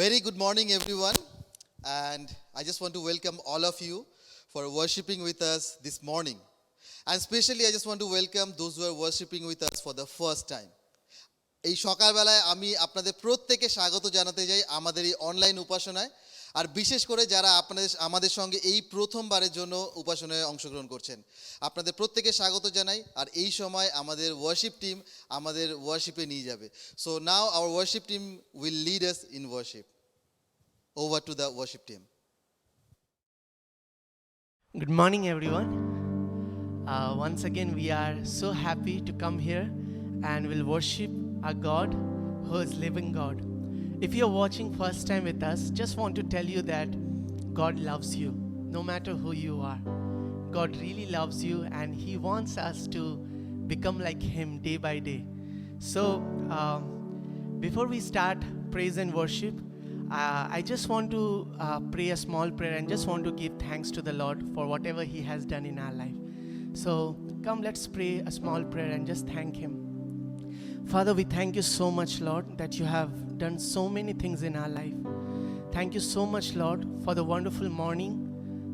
Very good morning, everyone. And I just want to welcome all of you for worshiping with us this morning. And especially, I just want to welcome those who are worshiping with us for the first time. এই সকালবেলায় আমি আপনাদের প্রত্যেককে স্বাগত জানাতে চাই আমাদের এই অনলাইন উপাসনায়, আর বিশেষ করে যারা আমাদের সঙ্গে এই প্রথমবারের জন্য উপাসনায় অংশগ্রহণ করছেন, আপনাদের প্রত্যেককে স্বাগত জানাই। আর এই সময় আমাদের ওয়ার্শিপ টিম আমাদের ওয়ার্শিপে নিয়ে যাবে। So now hour worship team will lead us in worship. Over to the worship team. Good morning, everyone. Once again, we are so happy to come here and will worship our God, who is living God. If you are watching first time with us, just want to tell you that God loves you, no matter who you are. God really loves you, and He wants us to become like Him day by day. So, before we start praise and worship, I just want to pray a small prayer and just want to give thanks to the Lord for whatever He has done in our life. So come, let's pray a small prayer and just thank Him. Father, we thank you so much, Lord, that you have done so many things in our life. Thank you so much, Lord, for the wonderful morning.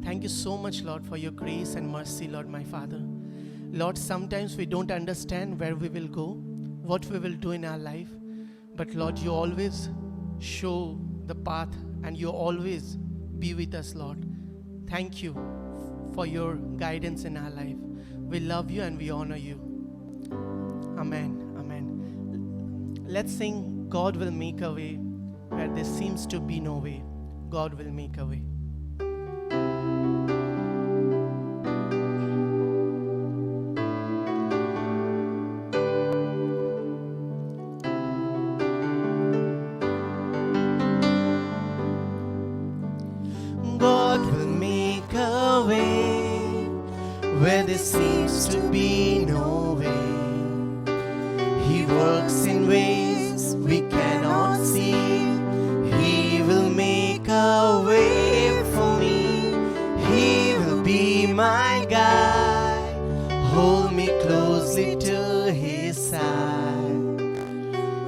Thank you so much, Lord, for your grace and mercy, Lord, my Father. Lord, sometimes we don't understand where we will go, what we will do in our life, but Lord, you always show the path and you always be with us, Lord. Thank you for your guidance in our life. We love you and we honor you. Amen. Amen. Let's sing God will make a way where there seems to be no way. God will make a way. God will make a way where there seems to be no way. He works in ways we cannot see. He will make a way for me. He will be my guide. Hold me closely to His side.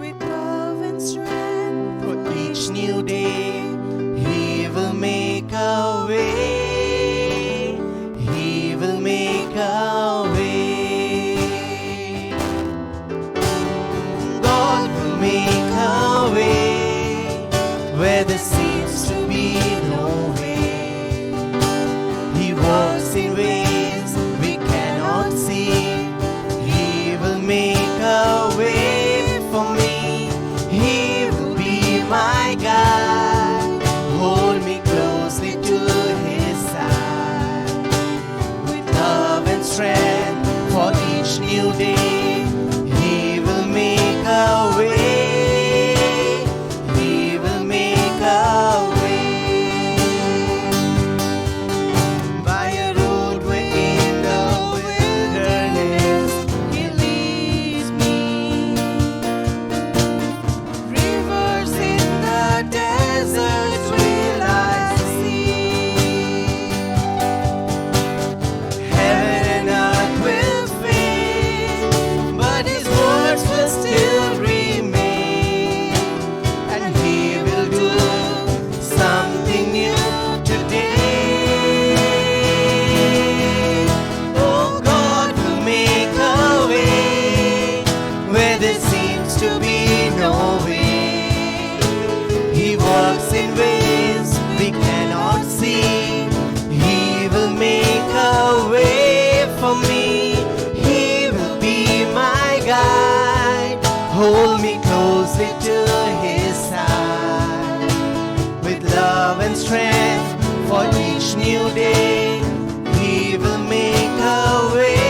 With love and strength for each new day, He will make a way. He will make a way. God will make a way where there seems to be no way. He works in ways we cannot see. He will make a way for me. He will be my guide. Hold me closely to His side. With love and strength for each new day, He will make a way. He will make a way. By a roadway in the wilderness, He leads me. Rivers in the desert will I see. Heaven and earth will fade, but His words will still remain. And He will do something new today. Oh, God will make a way where there seems to be no way. He works in ways we cannot see. He will make a way for me. He will be my guide. Hold me closely to His side. With love and strength for each new day, He will make a way.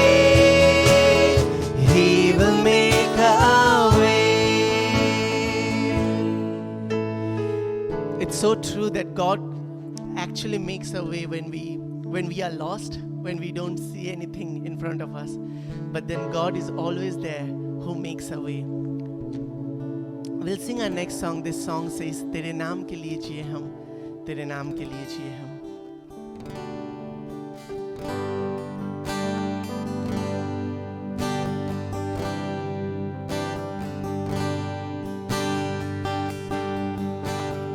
He will make a way. It's so true that God actually makes a way when we are lost, when we don't see anything in front of us. But then God is always there who makes a way. We'll sing our next song. This song says, तेरे नाम के लिए जिए हम, तेरे नाम के लिए जिए हम.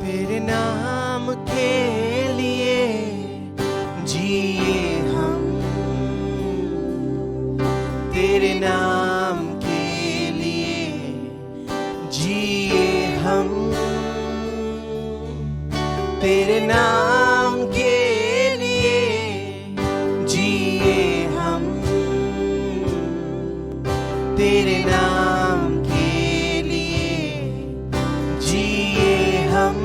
तेरे नाम के लिए जिए हम, तेरे नाम के लिए जिए हम, तेरे नाम के लिए जिए हम, तेरे नाम के लिए जिए हम।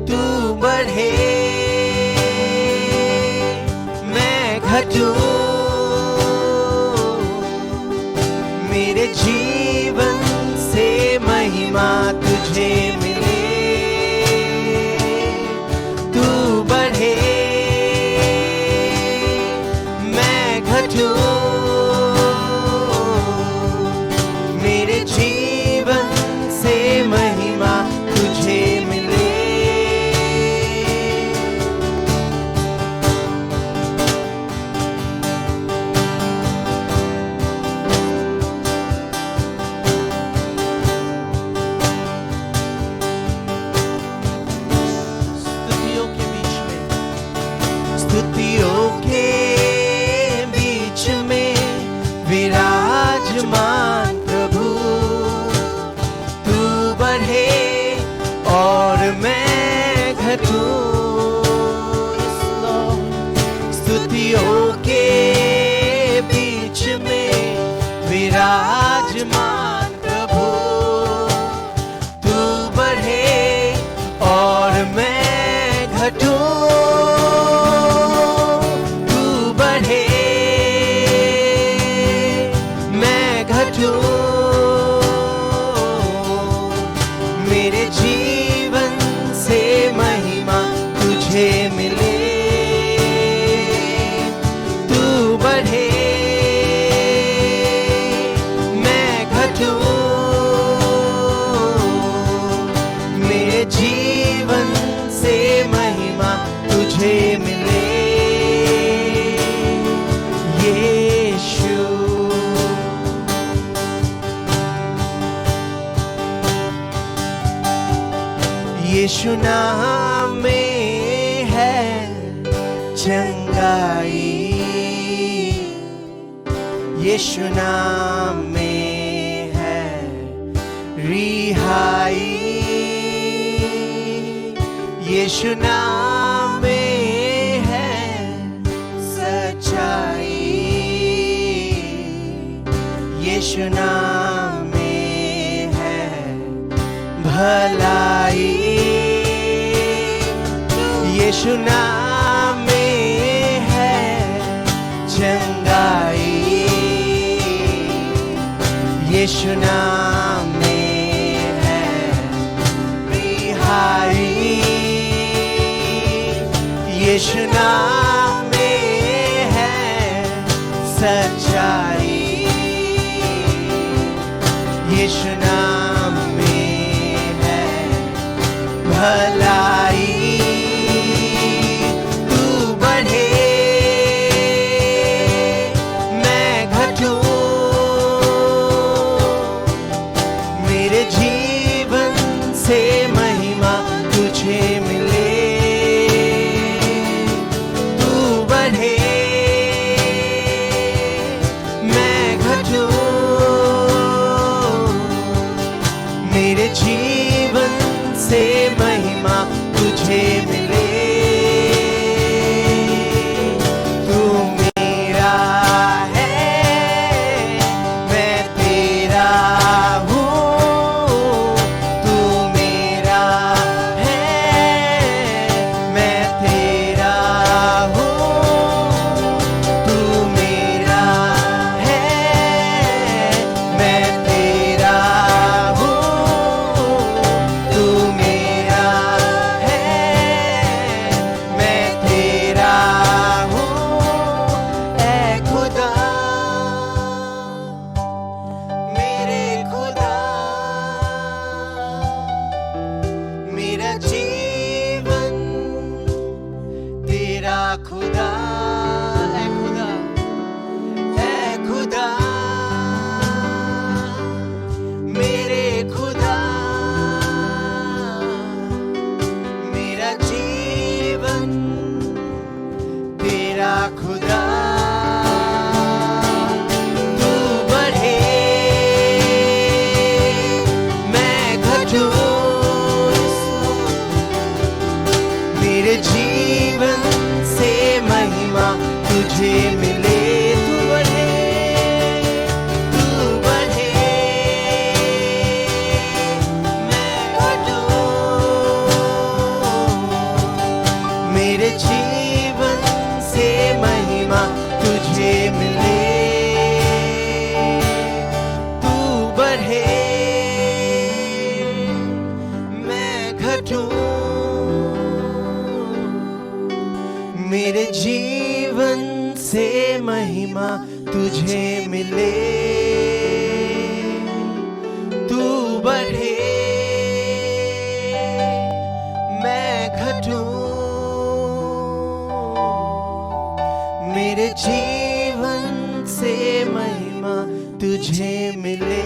तू बढ़े मैं घटूं, मेरे जीवन से महिमा तुझे मिले। तू बढ़े मैं घटूं, मेरे जीवन से महिमा तुझे मिले। स्तुतियों के बीच में विराजमान प्रभु, तू बढ़े और मैं घटूं। स्तुतियों के बीच में विराजमान प्रभु, तू बढ़े और मैं घटूं। मेरे जीवन से महिमा तुझे मिले। तू बढ़े मैं घटूं, मेरे जीवन से महिमा तुझे मिले। यीशु यीशु नाम में है चंगाई, यीशु नाम में है रिहाई, यीशु नाम में है सच्चाई, यीशु नाम में है भलाई। यीशु नाम में है चंगाई, यीशु नाम में है रिहाई, यीशु नाम में है सच्चाई, यीशु नाम में है भलाई। से महिमा तुझे मिले। तू बढ़े मैं घटूं, मेरे जीवन से महिमा तुझे मिले। तू मेरा है मैं तेरा मैं घटूं, मेरे जीवन से महिमा तुझे मिले, तू बढ़े मैं घटूं, मेरे जीवन से महिमा तुझे मिले,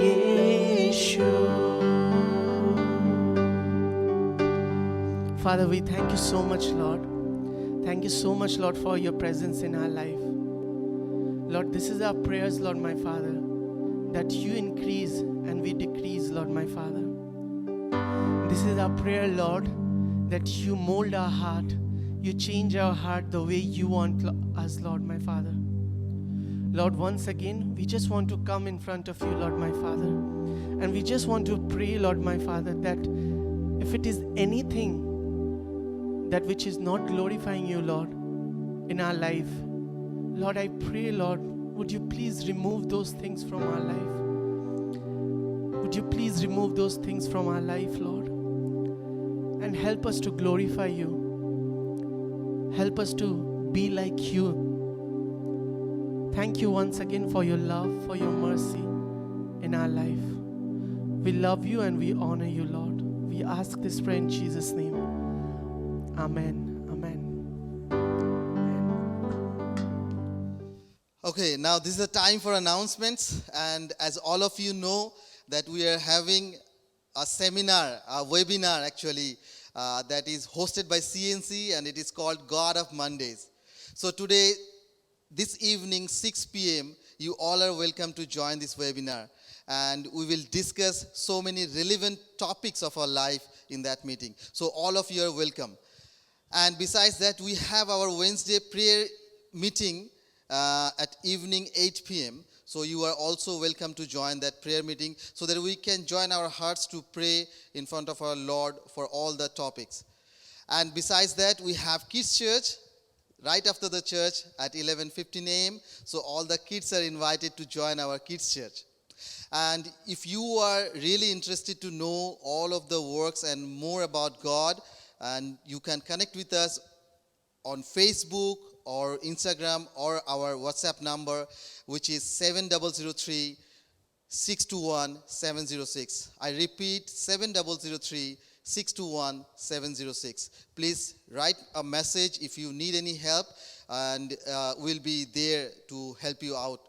यीशु। Father, we thank you so much, Lord. Thank you so much, Lord, for your presence in our life. Lord, this is our prayers, Lord, my Father, that you increase and we decrease, Lord, my Father. This is our prayer, Lord, that you mold our heart, you change our heart the way you want us, Lord, my Father. Lord, once again, we just want to come in front of you, Lord, my Father, and we just want to pray, Lord, my Father, that if it is anything that which is not glorifying you, Lord, in our life, Lord, I pray, Lord, would you please remove those things from our life? Would you please remove those things from our life, Lord, and help us to glorify you. Help us to be like you. Thank you once again for your love, for your mercy in our life. We love you and we honor you, Lord. We ask this prayer in Jesus' name. Amen. Amen. Okay, now this is the time for announcements, and as all of you know that we are having a seminar, a webinar actually, that is hosted by CNC, and it is called God of Mondays. So today, this evening, 6 p.m., you all are welcome to join this webinar, and we will discuss so many relevant topics of our life in that meeting. So all of you are welcome. And besides that, we have our Wednesday prayer meeting at evening 8 p.m. So you are also welcome to join that prayer meeting so that we can join our hearts to pray in front of our Lord for all the topics. And besides that, we have Kids Church right after the church at 11:15 a.m. So all the kids are invited to join our Kids Church. And if you are really interested to know all of the works and more about God, and you can connect with us on Facebook or Instagram or our WhatsApp number, which is 7003 621 706. I repeat, 7003 621 706. Please write a message if you need any help, and we'll be there to help you out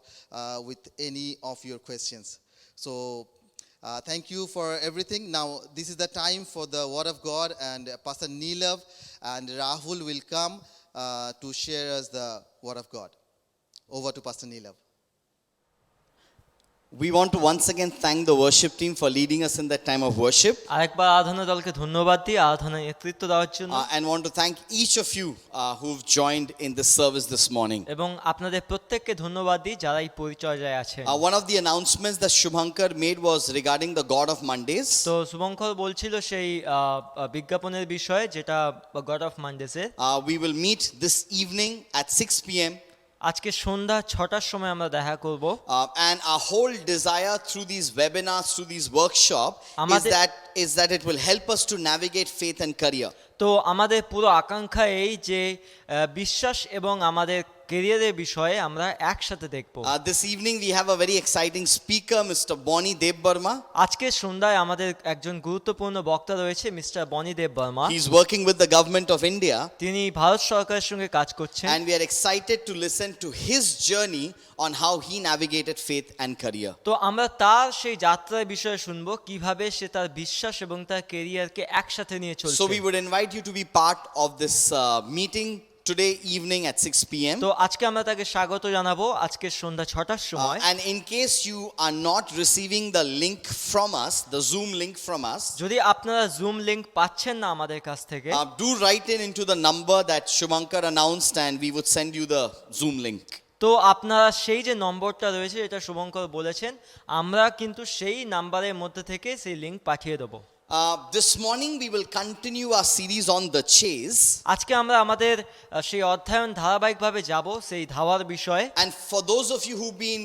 with any of your questions. So thank you for everything. Now, this is the time for the Word of God, and Pastor Neelav and Rahul will come to share us the Word of God. Over to Pastor Neelav. We want to once again thank the worship team for leading us in that time of worship. আরেকবার আরাধনা দলকে ধন্যবাদ দিই আরাধনায় নেতৃত্ব দেওয়ার জন্য And want to thank each of you who've joined in this service this morning. এবং আপনাদের প্রত্যেককে ধন্যবাদ দিই যারা এই পরিচর্যায় আছেন। One of the announcements that Shubhankar made was regarding the God of Mondays. তো শুভঙ্কর বলছিল সেই বিজ্ঞাপনের বিষয়ে যেটা গড অফ মানডেসে। We will meet this evening at 6 p.m. আজকে সন্ধ্যা 6টার সময় আমরা দেখা করব। And our whole desire through these webinars, through these workshops, is that it will help us to navigate faith and career. তো আমাদের পুরো আকাঙ্ক্ষা এই যে বিশ্বাস এবং আমাদের ক্যারিয়ারের বিষয়ে আমরা একসাথে দেখব। This evening we have a very exciting speaker, Mr. Bonnie Debbarma. আজকে সন্ধ্যায় আমাদের একজন গুরুত্বপূর্ণ বক্তা রয়েছে মিস্টার বনি দেব Varma. He is working with the government of India. তিনি ভারত সরকারের সঙ্গে কাজ করছেন। And we are excited to listen to his journey on how he navigated faith and career. তো আমরা তার সেই যাত্রার বিষয়ে শুনবো কিভাবে সে তার বিশ্বাস এবং তার ক্যারিয়ারকে একসাথে নিয়ে চলছে। So we would invite you to be part of this meeting today evening at 6 p.m. তো আজকে আমরা তাকে স্বাগত জানাবো আজকে সন্ধ্যা 6টার সময়। And in case you are not receiving the link from us, the Zoom link from us, যদি আপনারা জুম লিংক পাচ্ছেন না আমাদের কাছ থেকে, do write into the number that Shubhankar announced and we would send you the Zoom link. তো আপনারা সেই যে নম্বরটা রয়েছে এটা শুভঙ্কর বলেছেন, আমরা কিন্তু সেই নাম্বারের মধ্যে থেকে সেই লিংক পাঠিয়ে দেবো। This morning we will continue our series on the chase. আজকে আমরা আমাদের সেই অধ্যয়ন ধারাবাহিকভাবে যাব সেই ধাওয়ার বিষয়ে। And for those of you who've been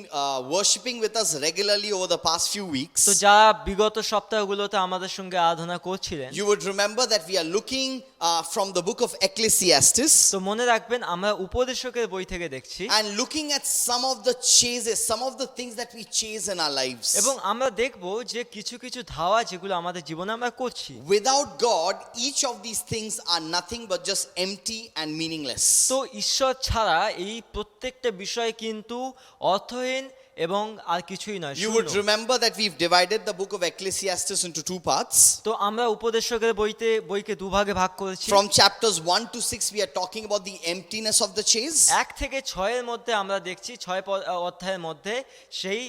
worshiping with us regularly over the past few weeks, তো যারা বিগত সপ্তাহগুলোতে আমাদের সঙ্গে আরাধনা করছিলেন, you would remember that we are looking from the book of Ecclesiastes তো মনে রাখবেন আমরা উপদেশকের বই থেকে দেখছি and looking at some of the chases, some of the things that we chase in our lives. এবং আমরা দেখব যে কিছু কিছু ধাওয়া যেগুলো আমাদের জীবনে আমরা করছি। Without God, each of these things are nothing but just empty and meaningless. তো ঈশ্বর ছাড়া এই প্রত্যেকটা বিষয় কিন্তু অর্থহীন এবং আর কিছুই নয়। You would remember that we've divided the book of Ecclesiastes into two parts. তো আমরা উপদেশকের বইকে দুভাগে ভাগ করেছি। From chapters 1 to 6 we are talking about the emptiness of the chase. 1 থেকে 6 এর মধ্যে আমরা দেখছি 6 অধ্যায়ের মধ্যে সেই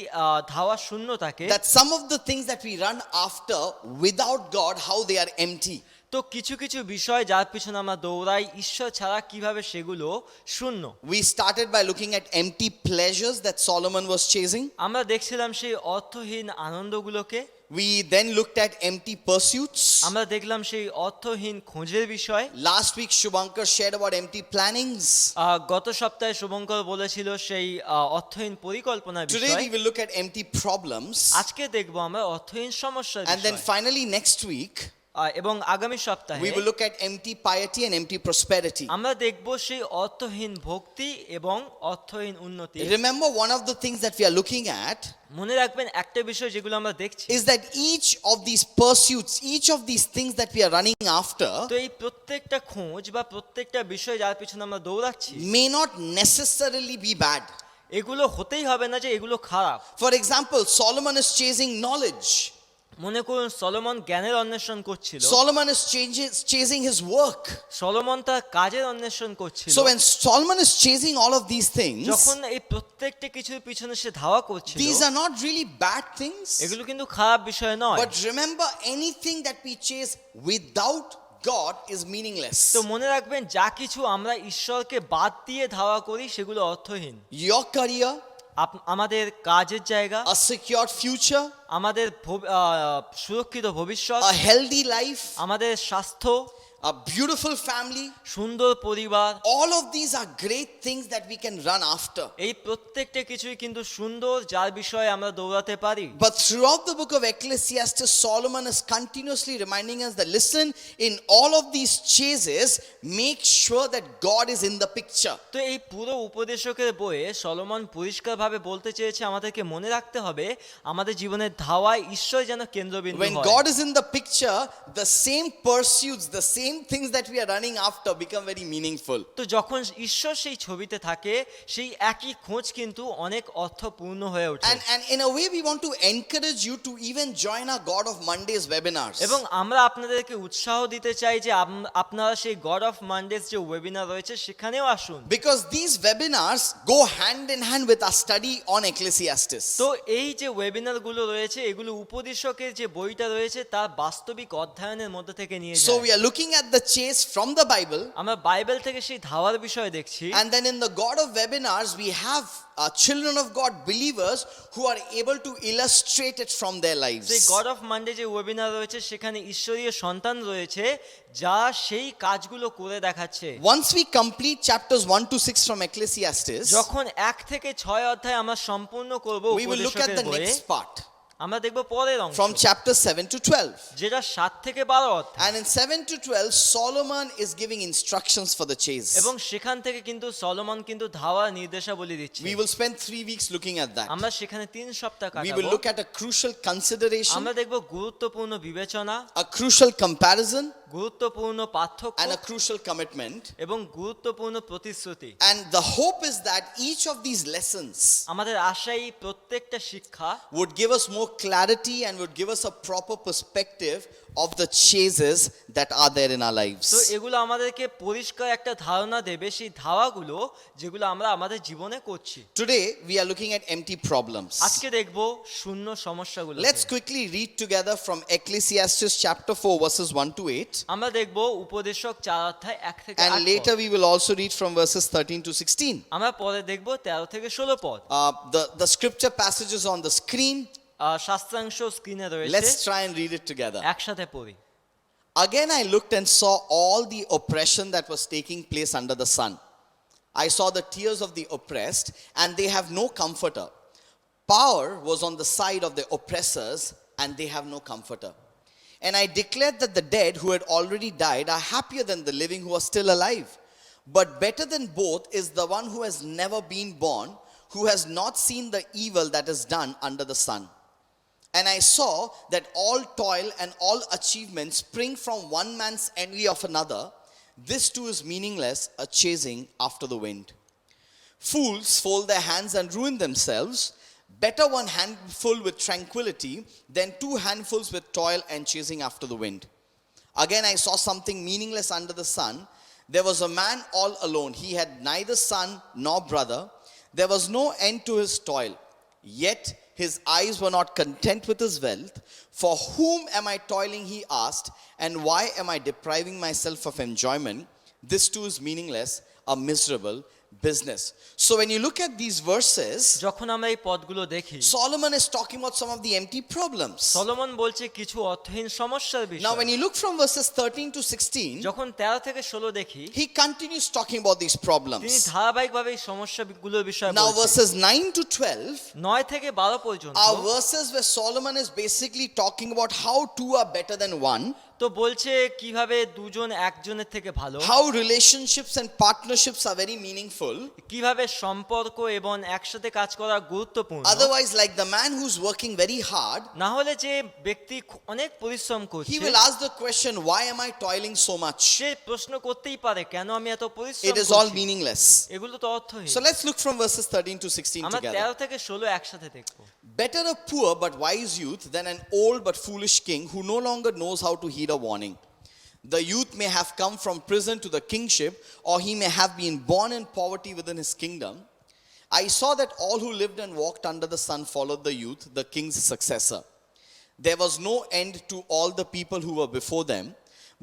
ধাওয়া শূন্যতাকে, That some of the things that we run after without God, how they are empty. তো কিছু কিছু বিষয় যার পিছনে আমরা দৌড়াই ঈশ্বর ছাড়া কিভাবে সেগুলো শূন্য। We started by looking at empty pleasures that Solomon was chasing. আমরা দেখছিলাম সেই অর্থহীন আনন্দগুলোকে। We then looked at empty pursuits. আমরা দেখলাম সেই অর্থহীন খোঁজের বিষয়। Last week Shubhankar shared about empty plannings. গত সপ্তাহে শুভঙ্কর বলেছিল সেই অর্থহীন পরিকল্পনার Today বিষয়। we will look at empty problems. আজকে দেখব আমরা অর্থহীন সমস্যার And then বিষয়। finally next week এবং আগামী সপ্তাহে we will look at empty piety and empty prosperity. আমরা দেখব সেই অর্থহীন ভক্তি এবং অর্থহীন উন্নতি। Remember, one of the things that we are looking at মনে রাখবেন একটা বিষয় যেগুলো আমরা দেখছি is that each of these pursuits, each of these things that we are running after তো এই প্রত্যেকটা খোঁজ বা প্রত্যেকটা বিষয় যার পিছনে আমরা দৌড়াচ্ছি may not necessarily be bad. এগুলো হতেই হবে না যে এগুলো খারাপ। For example, Solomon is chasing knowledge. মনে করুন সলোমন জ্ঞানের অন্বেষণ করছিল, Solomon is chasing his work. Solomon তার কাজের অন্বেষণ করছিল। So when Solomon is chasing all of these things, যখন এই প্রত্যেকটা কিছুর পিছনে সে ধাওয়া করছিল, these are not really bad things. এগুলো কিন্তু খারাপ বিষয় নয়। But remember, anything that we chase without God is meaningless. তো মনে রাখবেন যা কিছু আমরা ঈশ্বরকে বাদ দিয়ে ধাওয়া করি সেগুলো অর্থহীন। Your career, আমাদের কাজের জায়গা, a secured future, আমাদের সুরক্ষিত ভবিষ্যৎ, a healthy life, আমাদের স্বাস্থ্য, a beautiful family, সুন্দর পরিবার, all of these are great things that we can run after. এই প্রত্যেকটা কিছুই কিন্তু সুন্দর যার বিষয়ে আমরা দৌড়াতে পারি। But throughout the book of Ecclesiastes, Solomon is continuously reminding us that listen, in all of these chases, make sure that God is in the picture. তো এই পুরো উপদেশকের বইয়ে সলোমন পরিষ্কারভাবে বলতে চেয়েছে আমাদেরকে মনে রাখতে হবে আমাদের জীবনের ধাওয়ায় ঈশ্বর যেন কেন্দ্রবিন্দু When হয়। God is in the picture, the same pursuits, the same things that we are running after become very meaningful. তো যখন ঈশ্বর সেই ছবিতে থাকে সেই একই খোঁজ কিন্তু অনেক অর্থপূর্ণ হয়ে ওঠে। And in a way we want to encourage you to even join our God of Mondays webinars. এবং আমরা আপনাদেরকে উৎসাহ দিতে চাই যে আপনারা সেই গড অফ মানডেজ যে ওয়েবিনার রয়েছে সেখানেও আসুন। Because these webinars go hand in hand with our study on Ecclesiastes. তো এই যে ওয়েবিনারগুলো রয়েছে এগুলো উপদেশকের যে বইটা রয়েছে তার বাস্তবিক অধ্যয়নের মধ্যে থেকে নিয়ে So যায়। we are looking at the chase from the Bible. আমরা বাইবেল থেকে সেই ধাওয়ার বিষয় দেখছি। And then in the God of webinars, we have children of God, believers, who are able to illustrate it from their lives. সেই god of Monday যে webinar রয়েছে সেখানে ঈশ্বরীয় সন্তান রয়েছে যা সেই কাজগুলো করে দেখাচ্ছে। Once we complete chapters 1 to 6 from Ecclesiastes, যখন 1 থেকে 6 অধ্যায় আমরা সম্পূর্ণ করব we will look at উপদেশকের the বইয়ে, next part আমরা দেখব পরের অংশ from chapter 7 to 12. যেটা 7 থেকে 12 অধ্যায়। And in 7 to 12, Solomon is giving instructions for the chase. এবং সেখান থেকে কিন্তু সলোমন কিন্তু ধাওয়ার নির্দেশাবলী দিচ্ছে। We will spend 3 weeks looking at that. আমরা সেখানে 3 সপ্তাহ We will কাটাবো। look at a crucial consideration, আমরা দেখব গুরুত্বপূর্ণ বিবেচনা, a crucial comparison, গুরুত্বপূর্ণ পার্থক্য and a crucial commitment. এবং গুরুত্বপূর্ণ প্রতিশ্রুতি। And the hope is that each of these lessons আমাদের আশাই প্রত্যেকটা শিক্ষা would give us more clarity and would give us a proper perspective of the chases that are there in our তো lives. এগুলো আমাদেরকে পরিষ্কার একটা ধারণা দেবে সেই ধাওয়াগুলো যেগুলো আমরা আমাদের জীবনে করছি। Today we are looking at empty problems. আজকে দেখব শূন্য সমস্যাগুলো। Let's quickly read together from Ecclesiastes chapter 4 verses 1 to 8. আমরা দেখব উপদেশক 4 অধ্যায় 1 থেকে 8 And পদ। later we will also read from verses 13 to 16. আমরা পরে দেখব 13 থেকে 16 পদ। The scripture passages on the screen. শাস্ত্রাংশ স্ক্রিনে রয়েছে, Let's try and read it together. একসাথে পড়ি। Again, I looked and saw all the oppression that was taking place under the sun. I saw the tears of the oppressed, and they have no comforter. Power was on the side of the oppressors, and they have no comforter. And I declared that the dead who had already died are happier than the living who are still alive. But better than both is the one who has never been born, who has not seen the evil that is done under the sun. And I saw that all toil and all achievement spring from one man's envy of another. This too is meaningless, a chasing after the wind. Fools fold their hands and ruin themselves. Better one handful with tranquility than two handfuls with toil and chasing after the wind. Again, I saw something meaningless under the sun. There was a man all alone. He had neither son nor brother. There was no end to his toil. Yet his eyes were not content with his wealth. For whom am I toiling, he asked, and why am I depriving myself of enjoyment? This too is meaningless, a miserable business. So when you look at these verses, যখন আমরা এই পদগুলো দেখি, Solomon is talking about some of the empty problems. Solomon বলছে কিছু অর্থহীন সমস্যার Now বিষয়। when you look from verses 13 to 16, যখন 13 থেকে 16 দেখি, he continues talking about these তিনি problems. ধারাবাহিকভাবে এই সমস্যাগুলোর বিষয়ে Now বলছেন। verses 9 to 12 9 থেকে 12 পর্যন্ত are verses where Solomon is basically talking about how two are better than one, তো বলছে কিভাবে দুজন একজনের থেকে ভালো, how relationships and partnerships are very meaningful. কিভাবে সম্পর্ক এবং একসাথে কাজ করা গুরুত্বপূর্ণ। Otherwise, like the man who's working very hard, না হলে যে ব্যক্তি অনেক পরিশ্রম he করছে, will ask the question, why am I toiling so much? সে প্রশ্ন করতেই পারে কেন আমি এত পরিশ্রম It is all করছি? meaningless. এগুলো তো অর্থহীন। So let's look from verses 13 to 16 আমরা together. 13 থেকে 16 একসাথে দেখব। Better a poor but wise youth than an old but foolish king who no longer knows how to heed a warning. The youth may have come from prison to the kingship, or he may have been born in poverty within his kingdom. I saw that all who lived and walked under the sun followed the youth, the king's successor. There was no end to all the people who were before them,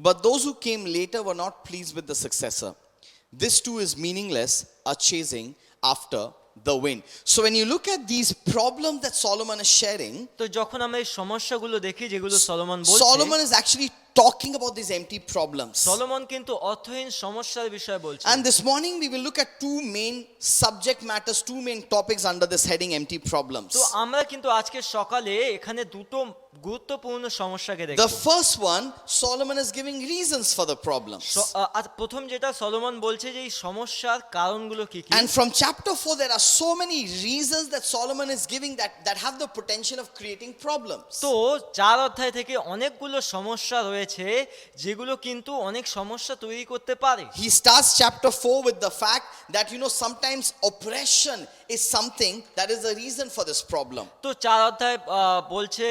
but those who came later were not pleased with the successor. This too is meaningless, a chasing after the wind. So when you look at these problems that Solomon is sharing, তো যখন আমরা এই সমস্যাগুলো দেখি যেগুলো Solomon Solomon বলছে, is actually talking about these empty problems. Solomon কিন্তু অর্থহীন সমস্যার বিষয়ে বলছে। And this morning we will look at two main subject matters, two main topics under this heading, empty problems. তো আমরা কিন্তু আজকে সকালে এখানে দুটো গুরুত্বপূর্ণ সমস্যাকে দেখব। The first one, Solomon is giving reasons for the problems. প্রথম যেটা সলোমন বলছে যে এই সমস্যার কারণগুলো কি কি। And from chapter 4 there are so many reasons that Solomon is giving that have the potential of creating problems. তো 4 অধ্যায় থেকে অনেকগুলো সমস্যা রয়েছে যেগুলো কিন্তু অনেক সমস্যা তৈরি করতে পারে। He starts chapter 4 with the fact that sometimes oppression is something that is the reason for this problem. তো 4 অধ্যায় বলছে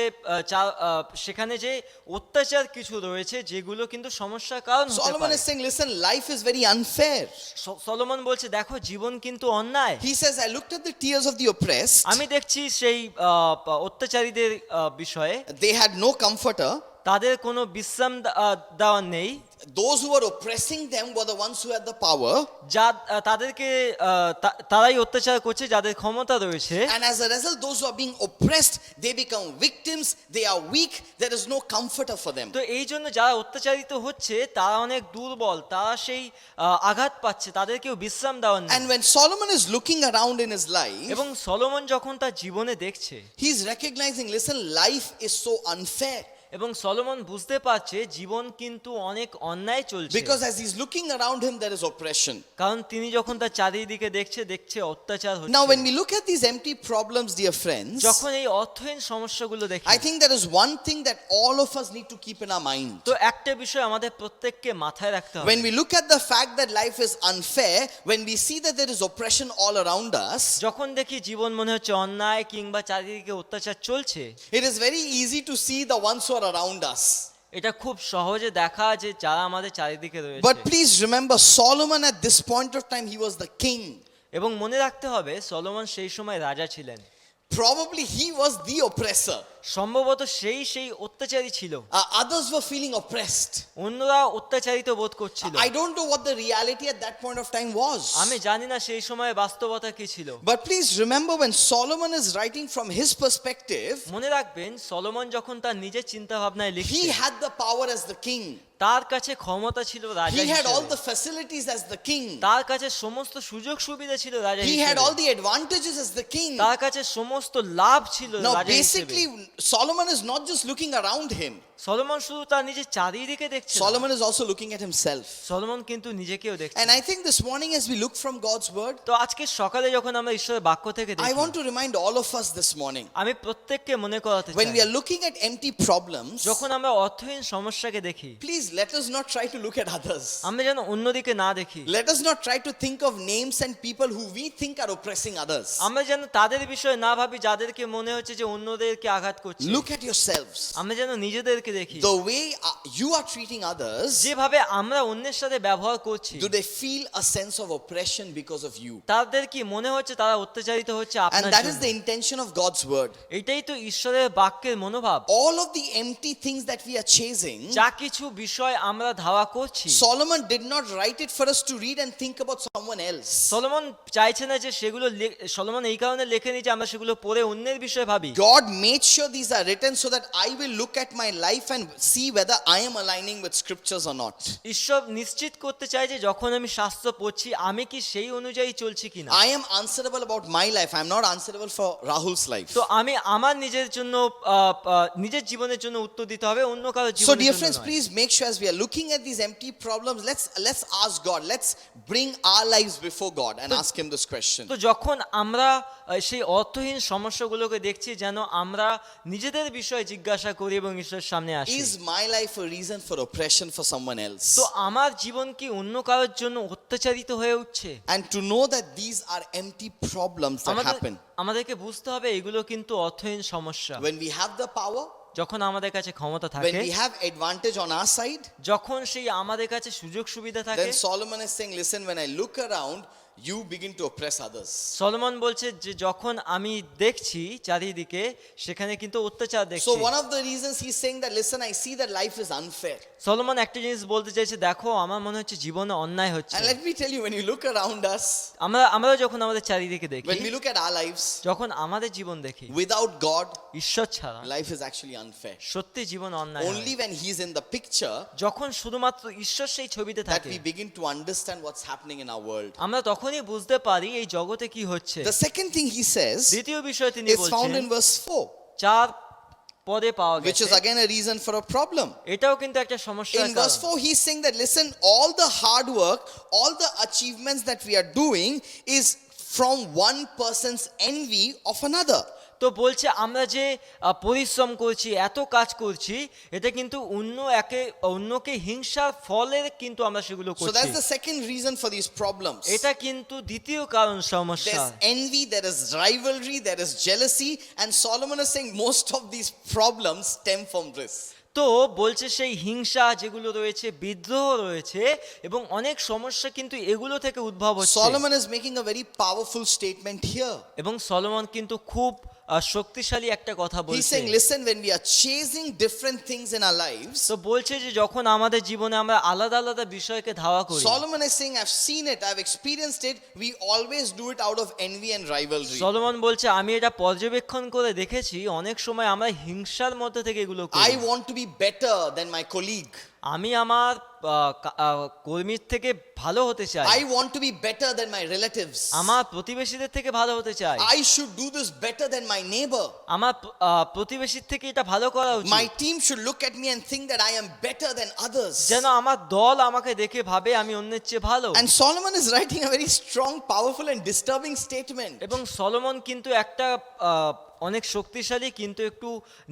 সেখানে যে অত্যাচার কিছু রয়েছে যেগুলো কিন্তু সমস্যার কারণ হতে Solomon পারে। is saying, listen, life is very unfair. Solomon বলছে দেখো জীবন কিন্তু অন্যায়। He says, I looked at the tears of the oppressed. আমি দেখছি সেই অত্যাচারীদের বিষয়ে They had no comforter. তাদের কোনো বিশ্রাম দেওয়ার নেই। Those who were oppressing them were the ones who had the power. তাদেরকে তারাই অত্যাচার করছে যাদের ক্ষমতা রয়েছে। And as a result, those who are being oppressed, they become victims. They are weak. There is no comforter for them. তো এই জন্য যারা অত্যাচারিত হচ্ছে তারা অনেক দুর্বল, তারা সেই আঘাত পাচ্ছে, তাদেরকেও বিশ্রাম দেওয়ার নেই। And when Solomon is looking around in his life, এবং সলোমন যখন তার জীবনে দেখছে, he's recognizing, listen, life is so unfair. এবং সলোমন বুঝতে পারছে জীবন কিন্তু অনেক অন্যায় চলছে। Because as he's looking around him, there is oppression. কারণ তিনি যখন তার চারিদিকে দেখছে অত্যাচার হচ্ছে। Now, when we look at these empty problems, dear friends, যখন এই অর্থহীন সমস্যাগুলো দেখি, I think there is one thing that all of us need to keep in our mind. তো একটা বিষয় আমাদের প্রত্যেককে মাথায় রাখতে হবে। When we look at the fact that life is unfair, when we see that there is oppression all around us, যখন দেখি জীবন মনে হচ্ছে অন্যায় কিংবা চারিদিকে অত্যাচার চলছে, it is very easy to see the ones who are around us. এটা খুব সহজে দেখা যে যারা আমাদের চারিদিকে রয়েছে। But please remember, Solomon at this point of time, he was the king. এবং মনে রাখতে হবে সলোমন সেই সময় রাজা ছিলেন। Probably he was the oppressor. সম্ভবত সেই অত্যাচারী ছিল, Others were feeling oppressed. অন্যরা অত্যাচারিত বোধ করছিল। I don't know what the reality at that point of time was. আমি জানি না সেই সময়ে বাস্তবতা কি ছিল। But please remember, when Solomon is writing from his perspective, মনে রাখবেন সলোমন যখন তার নিজের চিন্তা ভাবনায় he লিখছে, had the power as the king. তার কাছে ক্ষমতা ছিল রাজা He had all হিসেবে, the facilities as the king. তার কাছে সমস্ত সুযোগ সুবিধা ছিল রাজা He had হিসেবে, all the advantages as the king. তার কাছে সমস্ত লাভ ছিল Now, রাজা হিসেবে। basically, Solomon is not just looking around him, Solomon শুধু তার নিজের চারিদিকে দেখছে না, Solomon is also looking at himself. Solomon কিন্তু নিজেকেও দেখছে। And I think this morning, as we look from God's word, তো আজকে সকালে যখন আমরা ঈশ্বরের বাক্য থেকে I দেখি, want to remind all of us this morning, আমি প্রত্যেককে মনে করাতে when চাই, we are looking at empty problems, যখন আমরা অর্থহীন সমস্যাকে দেখি, please let us not try to look at others. আমরা যেন অন্যদিকে না দেখি, Let us not try to think of names and people who we think are oppressing others. আমরা যেন তাদের বিষয়ে না ভাবি যাদেরকে মনে হচ্ছে যে অন্যদেরকে আঘাত করছে। Look at yourselves. আমরা যেন নিজেদেরকে দেখি, The way you are treating others, যেভাবে আমরা অন্যের সাথে ব্যবহার করছি, do they feel a sense of oppression because of you? তাদের কি মনে হচ্ছে তারা অত্যাচারিত হচ্ছে And আপনার that is জন্য? the intention of God's word. এটাই তো ঈশ্বরের বাক্যের মনোভাব। All of the empty things that we are chasing, যা কিছু বিষয় আমরা ধাওয়া করছি, Solomon did not write it for us to read and think about someone else. Solomon চাইছে না যে সেগুলো সলোমন এই কারণে লেখেনি যে আমরা সেগুলো পড়ে অন্যের বিষয়ে ভাবি। God made sure these are written so that I will look at my life and see whether I am aligning with scriptures or not. ঈশ্বর নিশ্চিত করতে চায় যে যখন আমি শাস্ত্র পড়ছি আমি কি সেই অনুযায়ী চলছি কিনা। I am answerable about my life. I am not answerable for Rahul's life. তো আমি আমার নিজের জন্য নিজের জীবনের জন্য উত্তর দিতে হবে, অন্য কারো So জীবনের dear জন্য friends, নয়। please make sure as we are looking at these empty problems, let's ask God. Let's bring our lives before God and ask him this question. তো যখন আমরা সেই অর্থহীন সমস্যাগুলোকে দেখছি, যেন আমরা নিজেদের বিষয়ে জিজ্ঞাসা করি এবং ঈশ্বরের সামনে আসি, Is my life a reason for oppression for someone else? তো আমার জীবন কি অন্য কারোর জন্য অত্যাচারিত হয়ে উঠছে? And to know that these are empty problems that happen আমাদেরকে বুঝতে হবে এগুলো কিন্তু অর্থহীন সমস্যা। when we have the power, যখন আমাদের কাছে ক্ষমতা when থাকে, we have advantage on our side, যখন সেই আমাদের কাছে সুযোগ সুবিধা থাকে, then Solomon is saying, listen, when I look around, you begin to oppress others. Solomon বলছে যে যখন আমি দেখছি চারিদিকে সেখানে কিন্তু অত্যাচার দেখছি। So one of the reasons he's saying that, listen, I see that life is unfair. Solomon একটা জিনিস বলতে চাইছে, দেখো আমার মনে হচ্ছে জীবনে অন্যায় হচ্ছে। And let me tell you, when you look around us, আমরা যখন আমাদের চারিদিকে দেখি, when we look at our lives, যখন আমাদের জীবন দেখি, without God, ঈশ্বর ছাড়া life is actually unfair. সত্যি জীবন অন্যায় হয়। Only when he's in the picture যখন শুধুমাত্র ঈশ্বর সেই ছবিতে that থাকে, we begin to understand what's happening in our world. আমরা তখনই বুঝতে পারি এই জগতে কি হচ্ছে। The second thing he says দ্বিতীয় বিষয় তিনি is found বলছেন in verse 4, 4 পদে পাওয়া which গেছে, is again a reason for a problem. এটাও কিন্তু একটা সমস্যা। In verse 4, he's saying that, listen, all the hard work, all the achievements that we are doing is from one person's envy of another. তো বলছে আমরা যে পরিশ্রম করছি, এত কাজ করছি, এটা কিন্তু অন্যকে হিংসার ফলের কিন্তু আমরা সেগুলো So করছি। that's the second reason for these problems. এটা কিন্তু দ্বিতীয় কারণ সমস্যা। There's envy, there is rivalry, there is jealousy, and Solomon is saying most of these problems stem from this. তো বলছে সেই হিংসা যেগুলো রয়েছে, বিদ্রোহ রয়েছে, এবং অনেক সমস্যা কিন্তু এগুলো থেকে উদ্ভব হচ্ছে। Solomon is making a very powerful statement here. এবং সলোমন কিন্তু খুব শক্তিশালী একটা কথা He's বলছে। saying, listen, when we are chasing different things in our lives, তো বলছে যে যখন আমাদের জীবনে আমরা আলাদা আলাদা বিষয়কে ধাওয়া করি, Solomon is saying, I've seen it, I've experienced it, we always do it out of envy and rivalry. Solomon বলছে আমি এটা পর্যবেক্ষণ করে দেখেছি, অনেক সময় আমরা হিংসার মধ্যে থেকে এগুলো করি। I want to be better than my colleague. আমি আমার কর্মীর থেকে ভালো হতে চাই, I want to be better than my relatives. আমার প্রতিবেশীদের থেকে ভালো হতে চাই, I should do this better than my neighbor. আমার প্রতিবেশীর থেকে এটা ভালো করা My উচিত, team should look at me and think that I am better than others. যেন আমার দল আমাকে দেখে ভাবে আমি অন্যের চেয়ে ভালো। And Solomon is writing a very strong, powerful, and disturbing statement. এবং সলোমন কিন্তু একটা অনেক শক্তিশালী কিন্তু একটু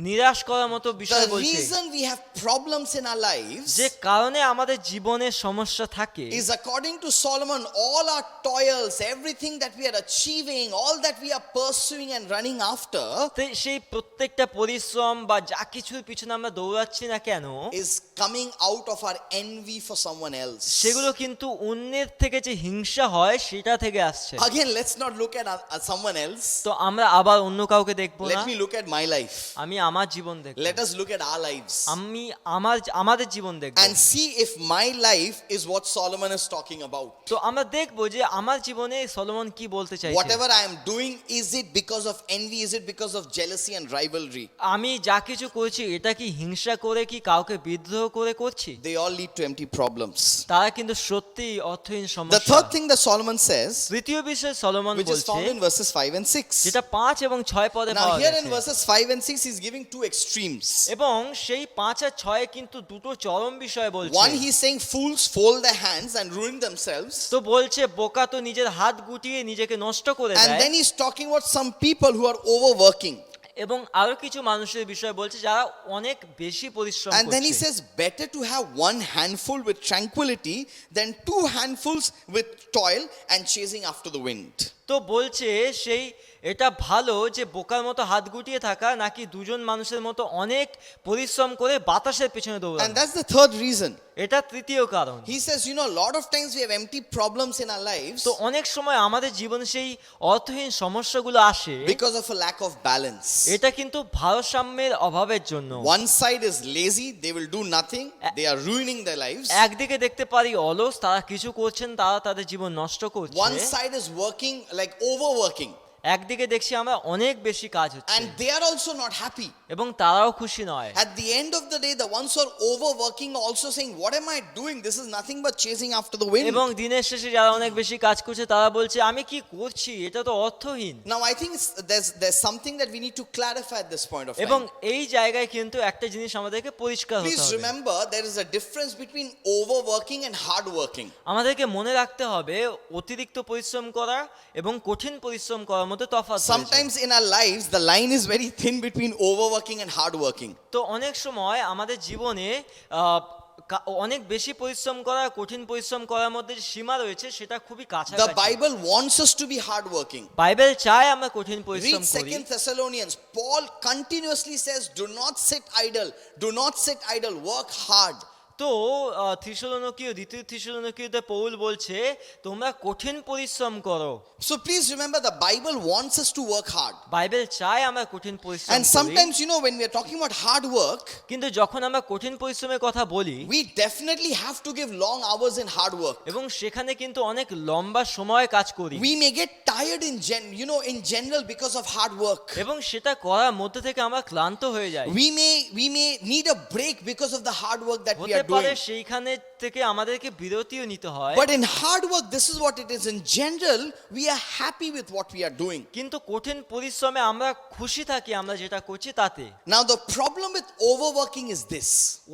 নিরাশ করার মতো বিষয় The বলছে, reason we have problems in our lives যে কারণে আমাদের জীবনে সমস্যা থাকে, is, according to Solomon, all our toils, everything that we are achieving, all that we are pursuing and running after, তো সেই প্রত্যেকটা পরিশ্রম বা যা কিছুর পিছনে আমরা দৌড়াচ্ছি না কেন, is coming out of our envy for someone else. সেগুলো কিন্তু অন্যের থেকে যে হিংসা হয় সেটা থেকে আসছে। Again, let's not look at someone else. তো আমরা আবার অন্য কাউকে দেখবো না, Let me look at my life. আমি আমার জীবন দেখবো, Let us look at our lives আমি আমাদের জীবন দেখবো, and see if my life is what Solomon is talking about. তো আমরা দেখবো যে আমার জীবনে সলোমন কি বলতে চাইছে। Whatever I am doing, is it because of envy? Is it because of jealousy and rivalry? আমি যা কিছু করছি এটা কি হিংসা করে, কি কাউকে বিদ্রোহ করে করছি? They all lead to empty problems. তারা কিন্তু সত্যি অর্থহীন The সমস্যা। third thing that Solomon says, তৃতীয় বিষয় সলোমন which is বলছে, found in verses 5 and 6. যেটা 5 এবং 6 পদে Now, পাওয়া here in গেছে। verses 5 and 6, he's giving two extremes. এবং সেই 5 আর 6 কিন্তু দুটো চরম বিষয় বলছে। One, he's saying fools fold their hands and ruin themselves. তো বলছে বোকা তো নিজের হাত গুটিয়ে নিজেকে নষ্ট করে And দেয়। then he's talking about some people who are overworking. এবং আরো কিছু মানুষের বিষয় বলছে যারা অনেক বেশি পরিশ্রম And then he করছে। says, better to have one handful with tranquility than two handfuls with toil and chasing after the wind. তো বলছে সেই এটা ভালো যে বোকার মতো হাত গুটিয়ে থাকা নাকি দুজন মানুষের মতো অনেক পরিশ্রম করে বাতাসের পেছনে And দৌড়ানো। that's the third reason. এটা তৃতীয় কারণ। He says, you know, a lot of times we have empty problems in our lives তো অনেক সময় আমাদের জীবনে সেই অর্থহীন সমস্যাগুলো আসে because of a lack of balance. এটা কিন্তু ভারসাম্যের অভাবের জন্য। One side is lazy, they will do nothing, they are ruining their lives. একদিকে দেখতে পারি অলস, তারা কিছু করছেন, তারা তাদের জীবন নষ্ট করছে। One side is working like overworking, একদিকে দেখছি আমরা অনেক বেশি কাজ হচ্ছে and they are also not happy. এবং তারাও খুশি নয়। At the end of the day, the ones who are overworking are also saying, what am I doing? This is nothing but chasing after the wind. এবং দিনের শেষে যারা অনেক বেশি কাজ করছে তারা বলছে আমি কি করছি, এটা তো অর্থহীন। Now, I think there's something that we need to clarify at this point of এবং time. এই জায়গায় কিন্তু একটা জিনিস আমাদেরকে পরিষ্কার হতে Please হবে। remember, there is a difference between overworking and hard working. আমাদেরকে মনে রাখতে হবে অতিরিক্ত পরিশ্রম করা এবং কঠিন পরিশ্রম করার মধ্যে তফাৎ রয়েছে। Sometimes in our lives, the line is very thin between overworking and hard working. তো অনেক সময় আমাদের জীবনে অনেক বেশি পরিশ্রম করা, কঠিন পরিশ্রম করার মধ্যে যে সীমা রয়েছে সেটা খুবই The কাছাকাছি। Bible wants us to be hardworking. Bible চায় আমরা কঠিন পরিশ্রম Read করি। 2 Thessalonians. Paul continuously says, do not sit idle. Do not sit idle. Work hard. তো দ্বিতীয় থিসলনিকীয়তে পৌল বলছে তোমরা কঠিন পরিশ্রম করো। So please remember, the Bible wants us to work hard. Bible চায় আমরা কঠিন পরিশ্রম And করি। sometimes, you know, when we are talking about hard work, কিন্তু যখন আমরা কঠিন পরিশ্রমের কথা বলি we definitely have to give long hours in hard work. এবং সেখানে কিন্তু অনেক লম্বা সময় কাজ করি We may get tired in general because of hard work. এবং সেটা করার মধ্যে থেকে আমরা ক্লান্ত হয়ে যাই। We may need a break because of the hard work that we হতে are পারে doing. সেইখানে থেকে আমাদেরকে বিরতিও নিতে হয়। But in hard work, this is what it is. In general, we are happy with what we are doing. কিন্তু কঠিন পরিশ্রমে আমরা খুশি থাকি আমরা যেটা করছি তাতে। Now, the problem with overworking is this.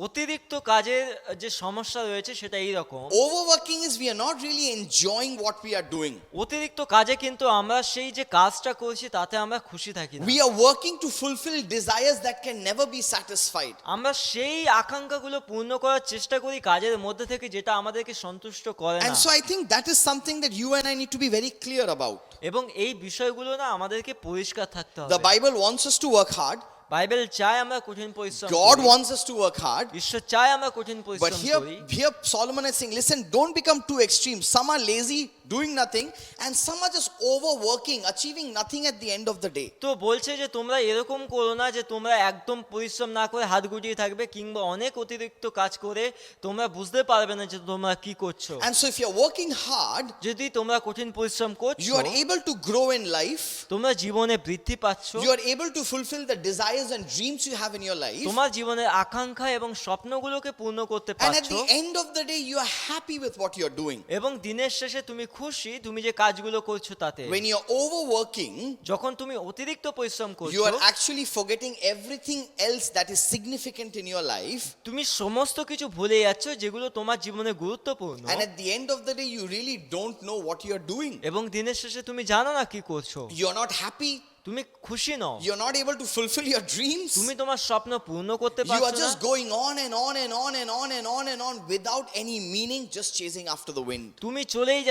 অতিরিক্ত কাজের যে সমস্যা রয়েছে সেটা এই রকম, Overworking is we are not really enjoying what we are doing. অতিরিক্ত কাজে কিন্তু আমরা সেই যে কাজটা করছি তাতে আমরা খুশি থাকি না। We are working to fulfill desires that can never be satisfied. আমরা সেই আকাঙ্ক্ষাগুলো পূর্ণ করার চেষ্টা করি কাজের মধ্যে থেকে যেটা আমাদেরকে সন্তুষ্ট করে না। And so I think that is something that you and I need to be very clear about. এবং এই বিষয়গুলো না আমাদেরকে পরিষ্কার থাকতে The হবে। Bible wants us to work hard. Bible চায় আমরা কঠিন পরিশ্রম God করি। wants us to work hard. ঈশ্বর চায় আমরা কঠিন But পরিশ্রম করি। here Solomon is saying, listen, don't become too extreme. Some are lazy, doing nothing, and some are just overworking, achieving nothing at the end of the day. তো বলছে যে তোমরা এরকম করো না যে তোমরা একদম পরিশ্রম না করে হাত গুটিয়ে থাকবে কিংবা অনেক অতিরিক্ত কাজ করে তোমরা বুঝতে পারবে না যে তোমরা কি করছো। And so if you're working hard, যদি তোমরা কঠিন পরিশ্রম করছো you are able to grow in life. তোমরা জীবনে বৃদ্ধি পাচ্ছ, You are able to fulfill the desires and dreams you have in your life. তোমার জীবনের আকাঙ্ক্ষা এবং স্বপ্নগুলোকে পূর্ণ করতে And at পারছো the end of the day, you are happy with what you're doing. এবং দিনের শেষে তুমি খুশি তুমি যে কাজগুলো করছো তাতে। When you're overworking, যখন তুমি অতিরিক্ত পরিশ্রম you করছো are actually forgetting everything else that is significant in your life. তুমি সমস্ত কিছু ভুলে যাচ্ছ যেগুলো তোমার জীবনে গুরুত্বপূর্ণ And at the end of the day, you really don't know what you're doing. এবং দিনের শেষে তুমি জানো না কি করছো। You're not happy. তুমি খুশি নও, You're not able to fulfill your dreams. তুমি তোমার স্বপ্ন পূর্ণ করতে You পারছো are না, just going on and on and on and on and on and on without any meaning, just chasing after the wind. তুমি চলেই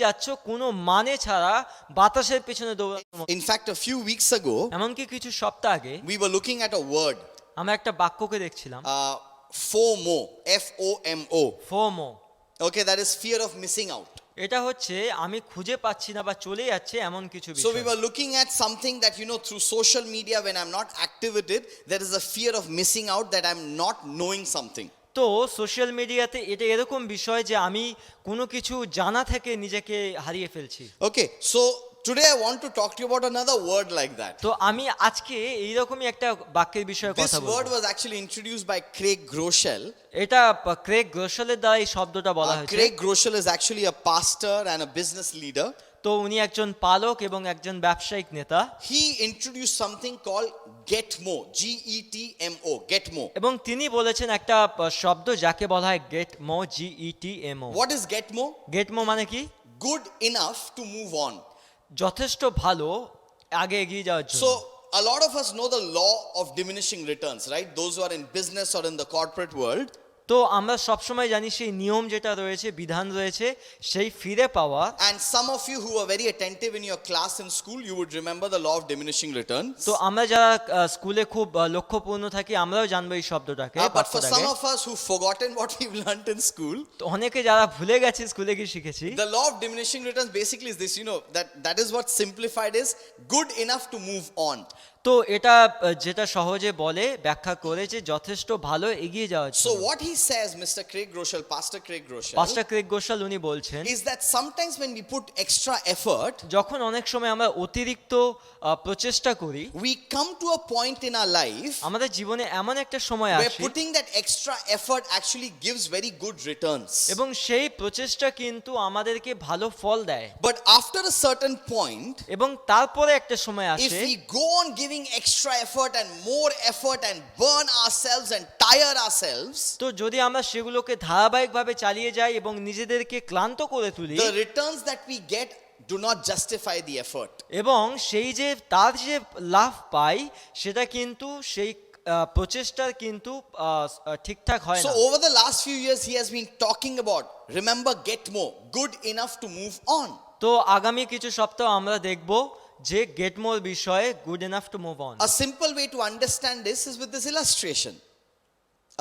যাচ্ছ কোনো মানে ছাড়া বাতাসের পেছনে দৌড়ানো মতো। In fact, a few weeks ago, এমনকি কিছু সপ্তাহ আগে we were looking at a word, আমরা একটা বাক্যকে দেখছিলাম, FOMO, FOMO. FOMO. Okay, that is fear of missing out. এটা হচ্ছে আমি খুঁজে পাচ্ছি না বা চলে যাচ্ছে এমন কিছু So we বিষয়। were looking at something that, through social media, when I'm not active with it, there is a fear of missing out, that I'm not knowing something. তো সোশ্যাল মিডিয়াতে এটা এরকম বিষয় যে আমি কোনো কিছু জানা থেকে নিজেকে হারিয়ে ফেলছি। Okay, so today I want to talk to you about another word like that. তো আমি আজকে এইরকমই একটা বাক্যের বিষয়ে This কথা word বলবো। was actually introduced by Craig Groeschel. এটা ক্রেগ গ্রোশালের দ্বারা এই শব্দটা বলা হয়েছে। Craig Groeschel is actually a pastor and a business leader. তো উনি একজন পালক এবং একজন ব্যবসায়িক নেতা, He introduced something called Getmo, Getmo, Getmo. এবং তিনি বলেছেন একটা শব্দ যাকে বলা হয় get more, GETMO। What is Getmo? Getmo মানে কি? Good enough to move on. যথেষ্ট ভালো আগে এগিয়ে যাওয়ার জন্য। So a lot of us know the law of diminishing returns, right? Those who are in business or in the corporate world. তো আমরা সবসময় জানি সেই নিয়ম যেটা রয়েছে, বিধান রয়েছে, সেই ফিরে পাওয়া। And some of you who were very attentive in your class in school, you would remember the law of diminishing returns. তো আমরা যারা স্কুলে খুব লক্ষ্যপূর্ণ থাকি আমরাও জানবো এই শব্দটাকে, But for some বাক্যটাকে। of us who've forgotten what we've learned in school, তো অনেকে যারা ভুলে গেছে স্কুলে গিয়ে শিখেছি, the law of diminishing returns basically is this, that is what simplified is good enough to move on. তো এটা যেটা সহজে বলে ব্যাখ্যা করে যে যথেষ্ট ভালো এগিয়ে যাওয়ার So জন্য। what he says, Mr. Craig Groeschel, Pastor Craig Groeschel, পাস্টার Craig Ghoshal উনি বলছেন is that sometimes when we put extra effort, যখন অনেক সময় আমরা অতিরিক্ত প্রচেষ্টা করি, we come to a point in our life আমাদের জীবনে এমন একটা সময় where আসে putting that extra effort actually gives very good returns. এবং সেই প্রচেষ্টা কিন্তু আমাদেরকে ভালো ফল দেয়। But after a certain point, এবং তারপরে একটা সময় if আসে we go on giving extra effort and more effort and burn ourselves and tire ourselves, তো যদি আমরা সেগুলোকে ধারাবাহিকভাবে চালিয়ে যাই এবং নিজেদেরকে ক্লান্ত করে তুলি, the returns that we get do not justify the effort. এবং সেই যে তার যে লাভ পাই সেটা কিন্তু সেই প্রচেষ্টার কিন্তু ঠিকঠাক হয় So না। over the last few years, he has been talking about, remember, get more, good enough to move on. তো আগামী কিছু সপ্তাহ আমরা দেখব যে গেট মোর বিষয়ে, good enough to move on. A simple way to understand this is with this illustration.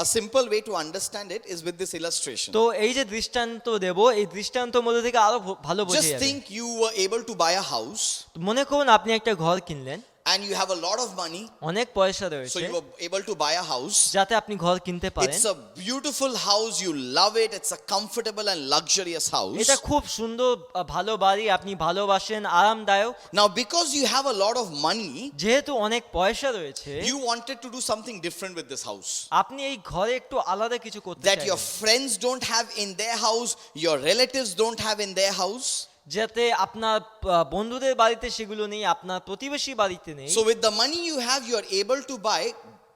A simple way to understand it is with this illustration. তো এই যে দৃষ্টান্ত দেব, এই দৃষ্টান্তের মধ্যে থেকে আরো ভালো বোঝা Just যাবে। think you were able to buy a house মনে করুন আপনি একটা ঘর কিনলেন, and you have a lot of money, অনেক পয়সা so রয়েছে you were able to buy a house. যাতে আপনি ঘর কিনতে পারেন। It's a beautiful house, you love it, it's a comfortable and luxurious house. এটা খুব সুন্দর ভালো বাড়ি, আপনি ভালোবাসেন, আরামদায়ক। Now, because you have a lot of money, যেহেতু অনেক পয়সা রয়েছে, you wanted to do something different with this house আপনি এই ঘরে একটু আলাদা কিছু করতে that your চাইছেন, friends don't have in their house, your relatives don't have in their house. যাতে আপনার বন্ধুদের বাড়িতে সেগুলো নেই, আপনার প্রতিবেশী বাড়িতে নেই। So with the money you have, you are able to buy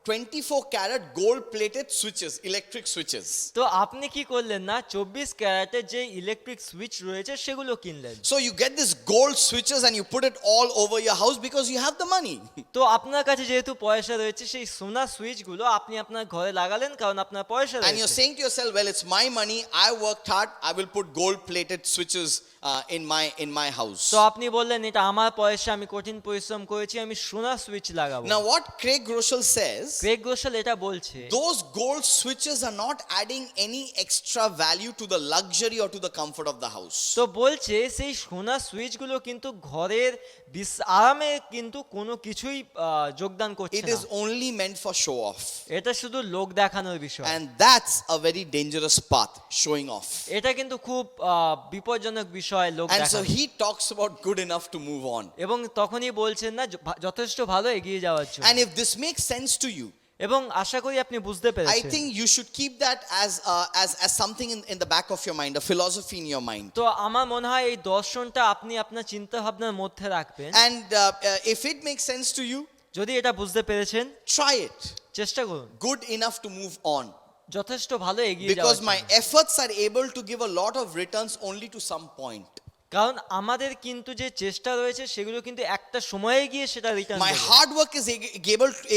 24-karat gold-plated switches, electric switches. তো আপনি কি করলেন না, 24 ক্যারেটের যে ইলেকট্রিক সুইচ রয়েছে সেগুলো কিনলেন। So you get this gold switches and you put it all over your house because you have the money. তো আপনার কাছে যেহেতু পয়সা রয়েছে, সেই সোনার সুইচগুলো আপনি আপনার ঘরে লাগালেন কারণ আপনার পয়সা And you're রয়েছে। saying to yourself, well, it's my money, I worked hard, I will put gold-plated switches in my house. তো আপনি বললেন এটা আমার পয়সা, আমি কঠিন পরিশ্রম করেছি, আমি সোনার সুইচ লাগাবো। Now what Craig Groeschel says, Craig Ghoshal এটা বলছে those gold switches are not adding any extra value to the luxury or to the comfort of the house. তো বলছে সেই সোনার সুইচগুলো কিন্তু ঘরের আরামে কিন্তু কোনো কিছুই যোগদান করছে It না। is only meant for show off. এটা শুধু লোক দেখানোর বিষয়। And that's a very dangerous path, showing off. এটা কিন্তু খুব বিপজ্জনক বিষয়, লোক And so দেখানো। he talks about good enough to move on. এবং তখনই বলছেন না যথেষ্ট ভালো এগিয়ে যাওয়ার জন্য। And if this makes sense to you, এবং আশা করি আপনি বুঝতে I পেরেছেন। think you should keep that as something in the back of your mind, a philosophy in your mind. তো আমার মনে হয় এই দর্শনটা আপনি আপনার চিন্তা ভাবনার মধ্যে রাখবেন। And if it makes sense to you, যদি এটা বুঝতে পেরেছেন, try it. চেষ্টা করুন Good enough to move on. যথেষ্ট ভালো এগিয়ে Because যাওয়ার my জন্য। efforts are able to give a lot of returns only to some point. কারণ আমাদের কিন্তু যে চেষ্টা রয়েছে সেগুলো কিন্তু একটা সময়ে গিয়ে সেটা return My hard work is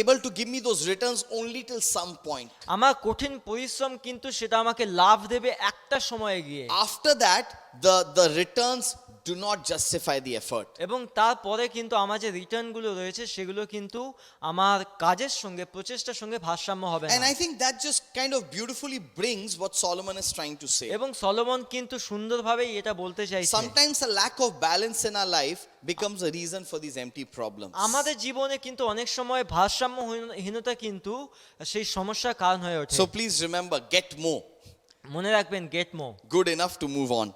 able to give me those returns only till some point. আমার কঠিন পরিশ্রম কিন্তু সেটা আমাকে লাভ দেবে একটা সময়ে গিয়ে। After that, the returns do not justify the effort. এবং তারপরে কিন্তু আমার যে রিটার্নগুলো রয়েছে সেগুলো কিন্তু আমার কাজের সঙ্গে প্রচেষ্টার সঙ্গে ভারসাম্য হবে And না। I think that just kind of beautifully brings what Solomon is trying to say. এবং সলোমন কিন্তু সুন্দরভাবেই এটা বলতে চাইছে, Sometimes a lack of balance in our life becomes a reason for these empty problems. আমাদের জীবনে কিন্তু অনেক সময় ভারসাম্যহীনতা কিন্তু সেই সমস্যার কারণ হয়ে ওঠে। So please remember, get more. মনে রাখবেন, get more, Good enough to move on.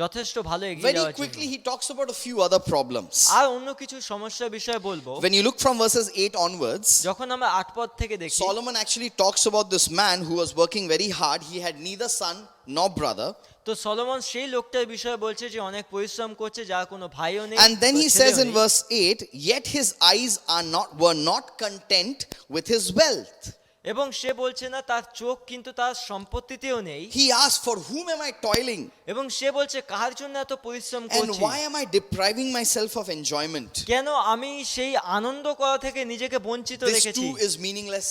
যথেষ্ট ভালো এগিয়ে Very যাওয়ার quickly, জন্য। he talks about a few other problems. আর অন্য কিছু সমস্যার বিষয়ে বলবো। When you look from verses 8 onwards, যখন আমরা 8 পদ থেকে দেখি, Solomon actually talks about this man who was working very hard. He had neither son nor brother. তো সলোমন সেই লোকটার বিষয়ে বলছে যে অনেক পরিশ্রম করছে, যার কোনো ভাইও নেই। And then he ছেলেও says in নেই। verse 8, yet his eyes were not content with his wealth. এবং সে বলছে না তার চোখ কিন্তু তার সম্পত্তিতেও নেই। He asked, for whom am I toiling? এবং সে বলছে কার জন্য এত পরিশ্রম And করছি, why am I depriving myself of enjoyment? কেন আমি সেই আনন্দ করা থেকে নিজেকে বঞ্চিত This রেখেছি। too is meaningless,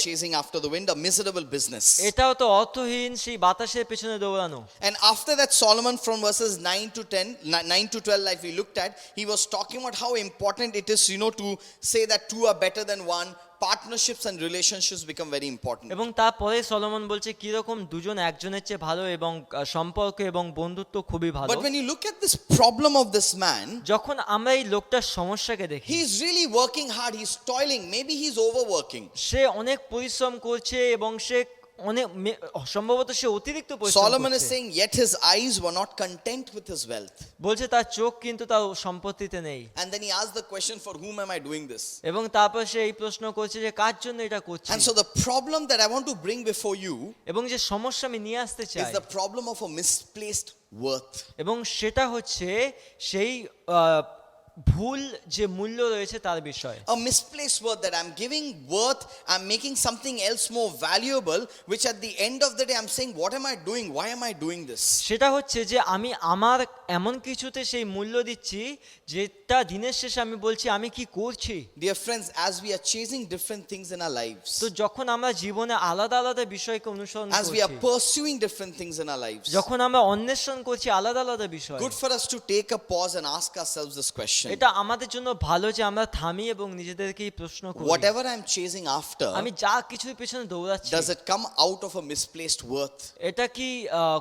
chasing after the wind, a miserable business. এটাও তো অর্থহীন সেই বাতাসের পেছনে দৌড়ানো। And after that, Solomon from verses 9 to 12, like we looked at, he was talking about how important it is, to say that two are better than one. Partnerships and relationships become very important. এবং তারপরে Solomon বলছে কিরকম দুজন একজনের চেয়ে ভালো এবং সম্পর্ক এবং বন্ধুত্ব খুবই ভালো। But when you look at this problem of this man, যখন আমরা এই লোকটার সমস্যাকে দেখি, he's really working hard, he's toiling, maybe he's overworking. সে অনেক পরিশ্রম করছে এবং সে সম্ভবত সে অতিরিক্ত পরিশ্রম Solomon is করছে। saying, yet his eyes were not content with his wealth. বলছে তার চোখ কিন্তু তার সম্পত্তিতে নেই। And then he asked the question, for whom am I doing this? এবং তারপর সে এই প্রশ্ন করছে যে কার জন্য এটা করছে। And so the problem that I want to bring before you এবং যে সমস্যা আমি নিয়ে আসতে is চাই, the problem of a misplaced worth. এবং সেটা হচ্ছে সেই ভুল যে মূল্য রয়েছে তার বিষয়। A misplaced worth, that I'm giving worth, I'm making something else more valuable, which at the end of the day I'm saying, what am I doing? Why am I doing this? সেটা হচ্ছে যে আমি আমার এমন কিছুতে সেই মূল্য দিচ্ছি যেটা দিনের শেষে আমি বলছি আমি কি করছি। Dear friends, as we are chasing different things in our lives, তো যখন আমরা জীবনে আলাদা আলাদা বিষয়কে অনুসরণ as we are করছি, pursuing different things in our lives, যখন আমরা অন্বেষণ করছি আলাদা আলাদা বিষয়, good for us to take a pause and ask ourselves this question. এটা আমাদের জন্য ভালো যে আমরা থামি এবং নিজেদেরকে এই প্রশ্ন করি, Whatever I'm chasing after, আমি যা কিছুর পেছনে দৌড়াচ্ছি, does it come out of a misplaced worth? এটা কি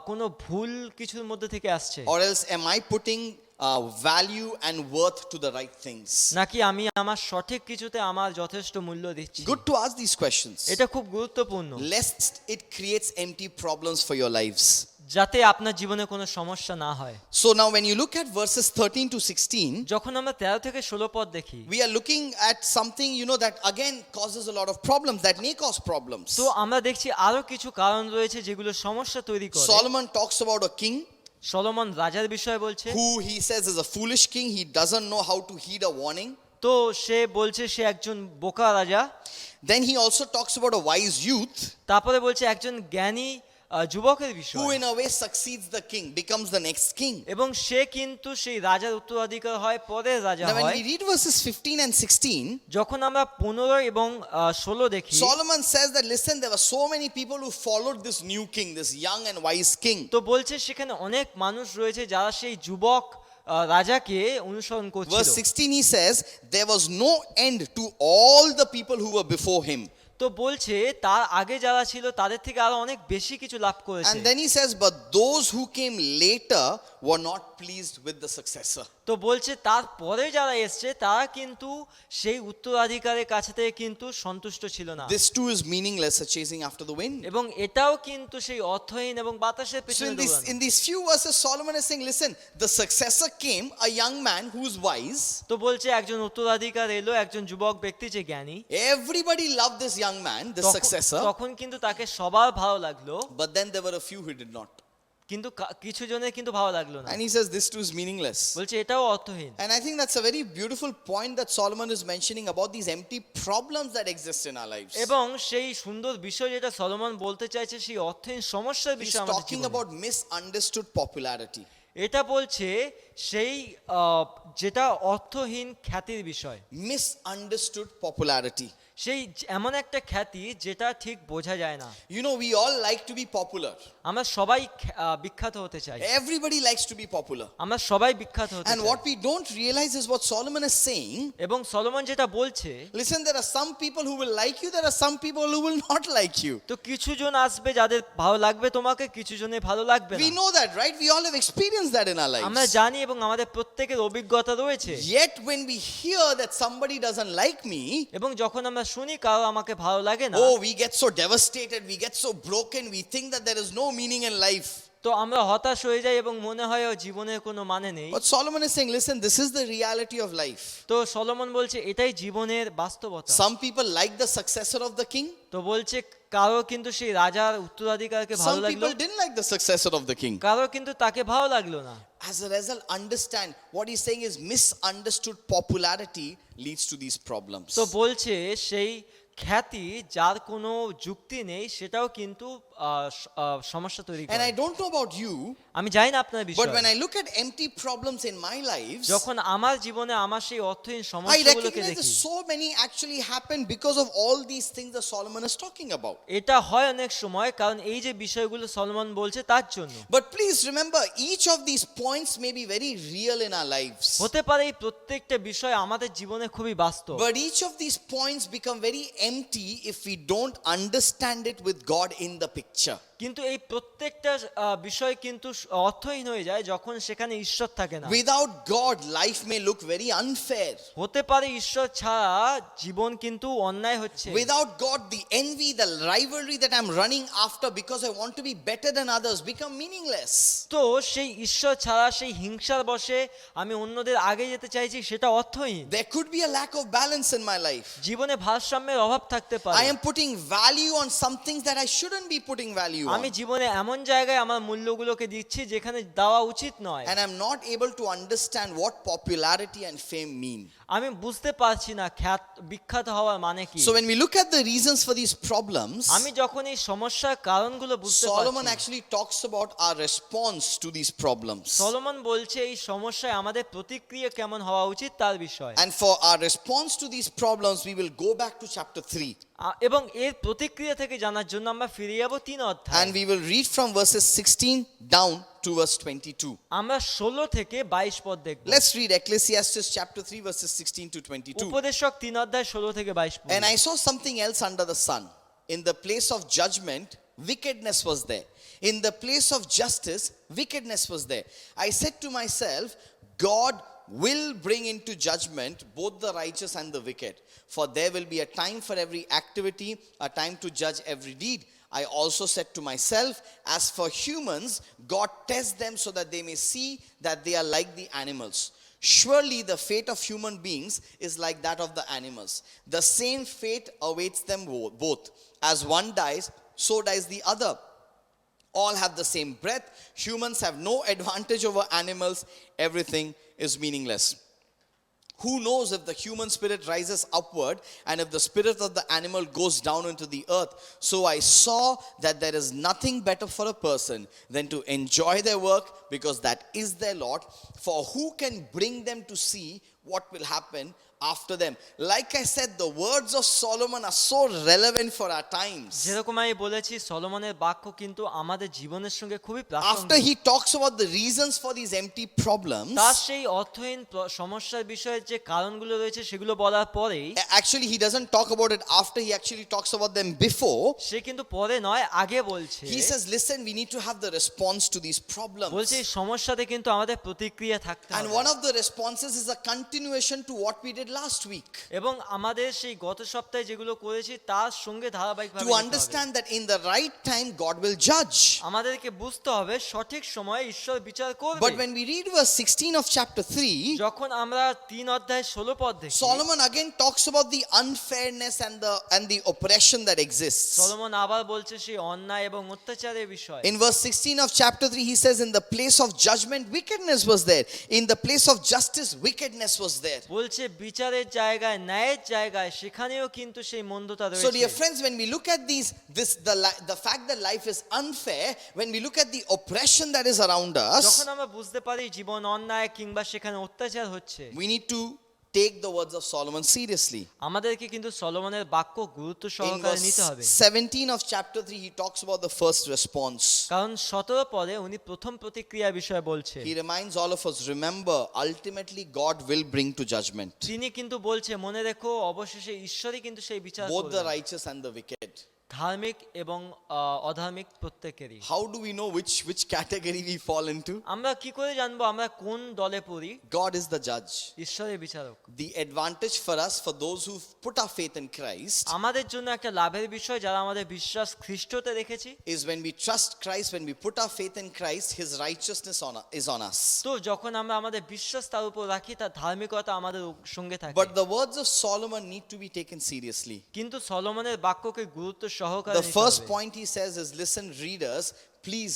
কোনো ভুল কিছুর মধ্যে থেকে আসছে, Or else am I putting value and worth to the right things? নাকি আমি আমার সঠিক কিছুতে আমার যথেষ্ট মূল্য দিচ্ছি? Good to ask these questions, এটা খুব গুরুত্বপূর্ণ, lest it creates empty problems for your lives. যাতে আপনার জীবনে কোনো সমস্যা না হয়। So now when you look at verses 13 to 16, যখন আমরা 13 থেকে 16 পদ দেখি, we are looking at something, that again causes a lot of problems, that may cause problems. তো আমরা দেখছি আরো কিছু কারণ রয়েছে যেগুলো সমস্যা তৈরি করে। Solomon talks about a king Solomon রাজার বিষয়ে বলছে, who he says is a foolish king. He doesn't know how to heed a warning. তো সে বলছে সে একজন বোকা রাজা। Then he also talks about a wise youth তারপরে বলছে একজন জ্ঞানী যুবকের who বিষয়, in a way succeeds the king, becomes the next king. এবং সে কিন্তু সেই রাজার উত্তরাধিকার হয়, পরের রাজা Now when হয়। we read verses 15 and 16, যখন আমরা 15 এবং 16 দেখি, Solomon says that, listen, there were so many people who followed this new king, this young and wise king. তো বলছে সেখানে অনেক মানুষ রয়েছে যারা সেই যুবক রাজাকে অনুসরণ করছিল। Verse 16 he says, there was no end to all the people who were before him. তো বলছে তার আগে যারা ছিল তাদের থেকে আরো অনেক বেশি কিছু লাভ করেছে। And then he says, but those who came later were not pleased with the successor. তো বলছে তারপরে যারা এসছে তারা কিন্তু সেই উত্তরাধিকারের কাছে থেকে কিন্তু সন্তুষ্ট ছিল না। This too is meaningless, chasing after the wind. এবং এটাও কিন্তু সেই অর্থহীন এবং বাতাসের So পেছনে in দৌড়ানো। these few verses, Solomon is saying, listen, the successor came, a young man who's wise. তো বলছে একজন উত্তরাধিকার এলো, একজন যুবক ব্যক্তি যে জ্ঞানী। Everybody loved this young man, this successor. তখন কিন্তু তাকে সবার ভালো লাগলো, But then there were a few who did not. কিন্তু কিছু জনের কিন্তু ভালো লাগলো না। And he says, this too is meaningless. বলছে এটাও অর্থহীন। And I think that's a very beautiful point that Solomon is mentioning about these empty problems that exist in our lives. এবং সেই সুন্দর বিষয় যেটা সলোমন বলতে চাইছে সেই অর্থহীন সমস্যার He's বিষয় আমাদের talking জীবনে। about misunderstood popularity. এটা বলছে সেই যেটা অর্থহীন খ্যাতির বিষয়, misunderstood popularity. সেই এমন একটা খ্যাতি যেটা ঠিক বোঝা যায় না। You know, we all like to be popular. আমরা সবাই বিখ্যাত হতে চাই, Everybody likes to be popular. আমরা সবাই বিখ্যাত হতে And চাই। what we don't realize is what Solomon is saying. এবং সলোমন যেটা বলছে, Listen, there are some people who will like you, there are some people who will not like you. তো কিছু জন আসবে যাদের ভালো লাগবে তোমাকে, কিছু জনের ভালো লাগবে We না। know that, right? We all have experienced that in our আমরা lives. জানি এবং আমাদের প্রত্যেকের অভিজ্ঞতা রয়েছে। Yet when we hear that somebody doesn't like me, এবং যখন আমরা শুনি কারো আমাকে ভালো লাগে না, oh, we get so devastated, we get so broken, we think that there is no meaning in life. তো আমরা হতাশ হয়ে যাই এবং মনে হয় ও জীবনের কোনো মানে নেই। But Solomon is saying, listen, this is the reality of life. তো সলোমন বলছে এটাই জীবনের বাস্তবতা। Some people like the successor of the king, তো বলছে কারো কিন্তু সেই রাজার উত্তরাধিকারকে ভালো some লাগলো, people didn't like the successor of the king. কারো কিন্তু তাকে ভালো লাগলো না। As a result, understand what he's saying is misunderstood popularity leads to these problems. তো বলছে সেই খ্যাতি যার কোনো যুক্তি নেই সেটাও কিন্তু সমস্যা তৈরি And করে। I don't know about you, আমি জানি না আপনার but বিষয়, when I look at empty problems in my life, যখন আমার জীবনে আমার সেই অর্থহীন I সমস্যাগুলোকে recognize that দেখি, so many actually happen because of all these things that Solomon is talking about. এটা হয় অনেক সময় কারণ এই যে বিষয়গুলো সলোমন বলছে তার জন্য। But please remember, each of these points may be very real in our lives. হতে পারে এই প্রত্যেকটা বিষয় আমাদের জীবনে খুবই বাস্তব, But each of these points become very empty if we don't understand it with God in the picture. কিন্তু এই প্রত্যেকটা বিষয় কিন্তু অর্থহীন হয়ে যায় যখন সেখানে ঈশ্বর থাকে না। Without God, life may look very unfair. হতে পারে ঈশ্বর ছাড়া জীবন কিন্তু অন্যায় হচ্ছে। Without God, the envy, the rivalry that I'm running after because I want to be better than others become meaningless. তো সেই ঈশ্বর ছাড়া সেই হিংসার বশে আমি অন্যদের আগে যেতে চাইছি সেটা অর্থহীন। There could be a lack of balance in my life. জীবনে ভারসাম্যের অভাব থাকতে পারে। I am putting value on some things that I shouldn't be putting value on. আমি জীবনে এমন জায়গায় আমার মূল্যগুলোকে দিচ্ছি যেখানে দেওয়া উচিত নয়। And I'm not able to understand what popularity and fame mean. আমি বুঝতে পারছি না বিখ্যাত হওয়ার মানে কি। So when we look at the reasons for these problems, আমি যখন এই সমস্যার কারণগুলো বুঝতে Solomon পারছি, actually talks about our response to these problems. Solomon বলছে এই সমস্যায় আমাদের প্রতিক্রিয়া কেমন হওয়া উচিত তার বিষয়। And for our response to these problems, we will go back to chapter 3. এবং এর প্রতিক্রিয়া থেকে জানার জন্য আমরা ফিরে যাব 3 অধ্যায়। And we will read from verses 16 down to verse 22. আমরা 16 থেকে 22 পদ দেখব। Let's read Ecclesiastes chapter 3 verses 16 to 22. উপদেশক 3 অধ্যায় 16 থেকে 22 পদ। And I saw something else under the sun. In the place of judgment, wickedness was there. In the place of justice, wickedness was there. I said to myself, God will bring into judgment both the righteous and the wicked. For there will be a time for every activity, a time to judge every deed. I also said to myself, as for humans, God tests them so that they may see that they are like the animals. Surely the fate of human beings is like that of the animals. The same fate awaits them both. As one dies, so dies the other. All have the same breath. Humans have no advantage over animals. Everything is meaningless. Who knows if the human spirit rises upward and if the spirit of the animal goes down into the earth? So I saw that there is nothing better for a person than to enjoy their work because that is their lot. For who can bring them to see what will happen after them? Like I said, the words of Solomon are so relevant for our times. যেরকম আমি বলেছি সলোমনের বাক্য কিন্তু আমাদের জীবনের সঙ্গে খুবই After প্রাসঙ্গিক। he talks about the reasons for these empty problems, তার সেই অর্থহীন সমস্যার বিষয়ে যে কারণগুলো রয়েছে সেগুলো বলার পরেই, actually he doesn't talk about it after, he actually talks about them before. সে কিন্তু পরে নয় আগে বলছে। He says, listen, we need to have the response to these problems. বলছে এই সমস্যাতে কিন্তু আমাদের প্রতিক্রিয়া থাকতে And হবে। one of the responses is a continuation to what we did last week. এবং আমাদের সেই গত সপ্তাহে যেগুলো করেছি তার সঙ্গে ধারাবাহিকভাবে To যেতে হবে। understand that in the right time, God will judge. আমাদেরকে বুঝতে হবে সঠিক সময়ে ঈশ্বর বিচার করবে। But when we read verse 16 of chapter 3, যখন আমরা 3 অধ্যায় 16 পদ দেখি, Solomon again talks about the unfairness and the oppression that exists. Solomon আবার বলছে সেই অন্যায় এবং অত্যাচারের বিষয়। In verse 16 of chapter 3, he says, in the place of judgment, wickedness was there. In the place of justice, wickedness was there. বলছে বিচারের জায়গায়, ন্যায়ের জায়গায়, সেখানেও কিন্তু সেই মন্দতা So, dear রয়েছে। friends, when we look at the fact that life is unfair, when we look at the oppression that is around us, যখন আমরা বুঝতে পারি জীবন অন্যায় কিংবা সেখানে অত্যাচার হচ্ছে, we need to take the words of Solomon seriously. আমাদেরকে কিন্তু সলোমনের বাক্য গুরুত্ব In সহকারে নিতে verse হবে। 17 of chapter 3, he talks about the first response. কারণ 17 পদে উনি প্রথম প্রতিক্রিয়া বিষয়ে বলছে। He reminds all of us, remember, ultimately God will bring to judgment তিনি কিন্তু বলছে, মনে রেখো অবশেষে ঈশ্বরই কিন্তু সেই বিচার both the করবেন, righteous and the wicked. ধার্মিক এবং অধার্মিক প্রত্যেকেরই। How do we know which category we fall into? আমরা কি করে জানবো আমরা কোন দলে পড়ি? God is the judge. ঈশ্বরের বিচারক। The advantage for us, for those who put our faith in Christ, আমাদের জন্য একটা লাভের বিষয় যারা আমাদের বিশ্বাস খ্রিস্টতে রেখেছি, is when we trust Christ, when we put our faith in Christ, His righteousness is on us. তো যখন আমরা আমাদের বিশ্বাস তার উপর রাখি, তার ধার্মিকতা আমাদের সঙ্গে থাকে। But the words of Solomon need to be taken seriously. কিন্তু সলোমনের বাক্যকে গুরুত্ব সহকারে The নিতে first হবে। point he says is, listen, readers, please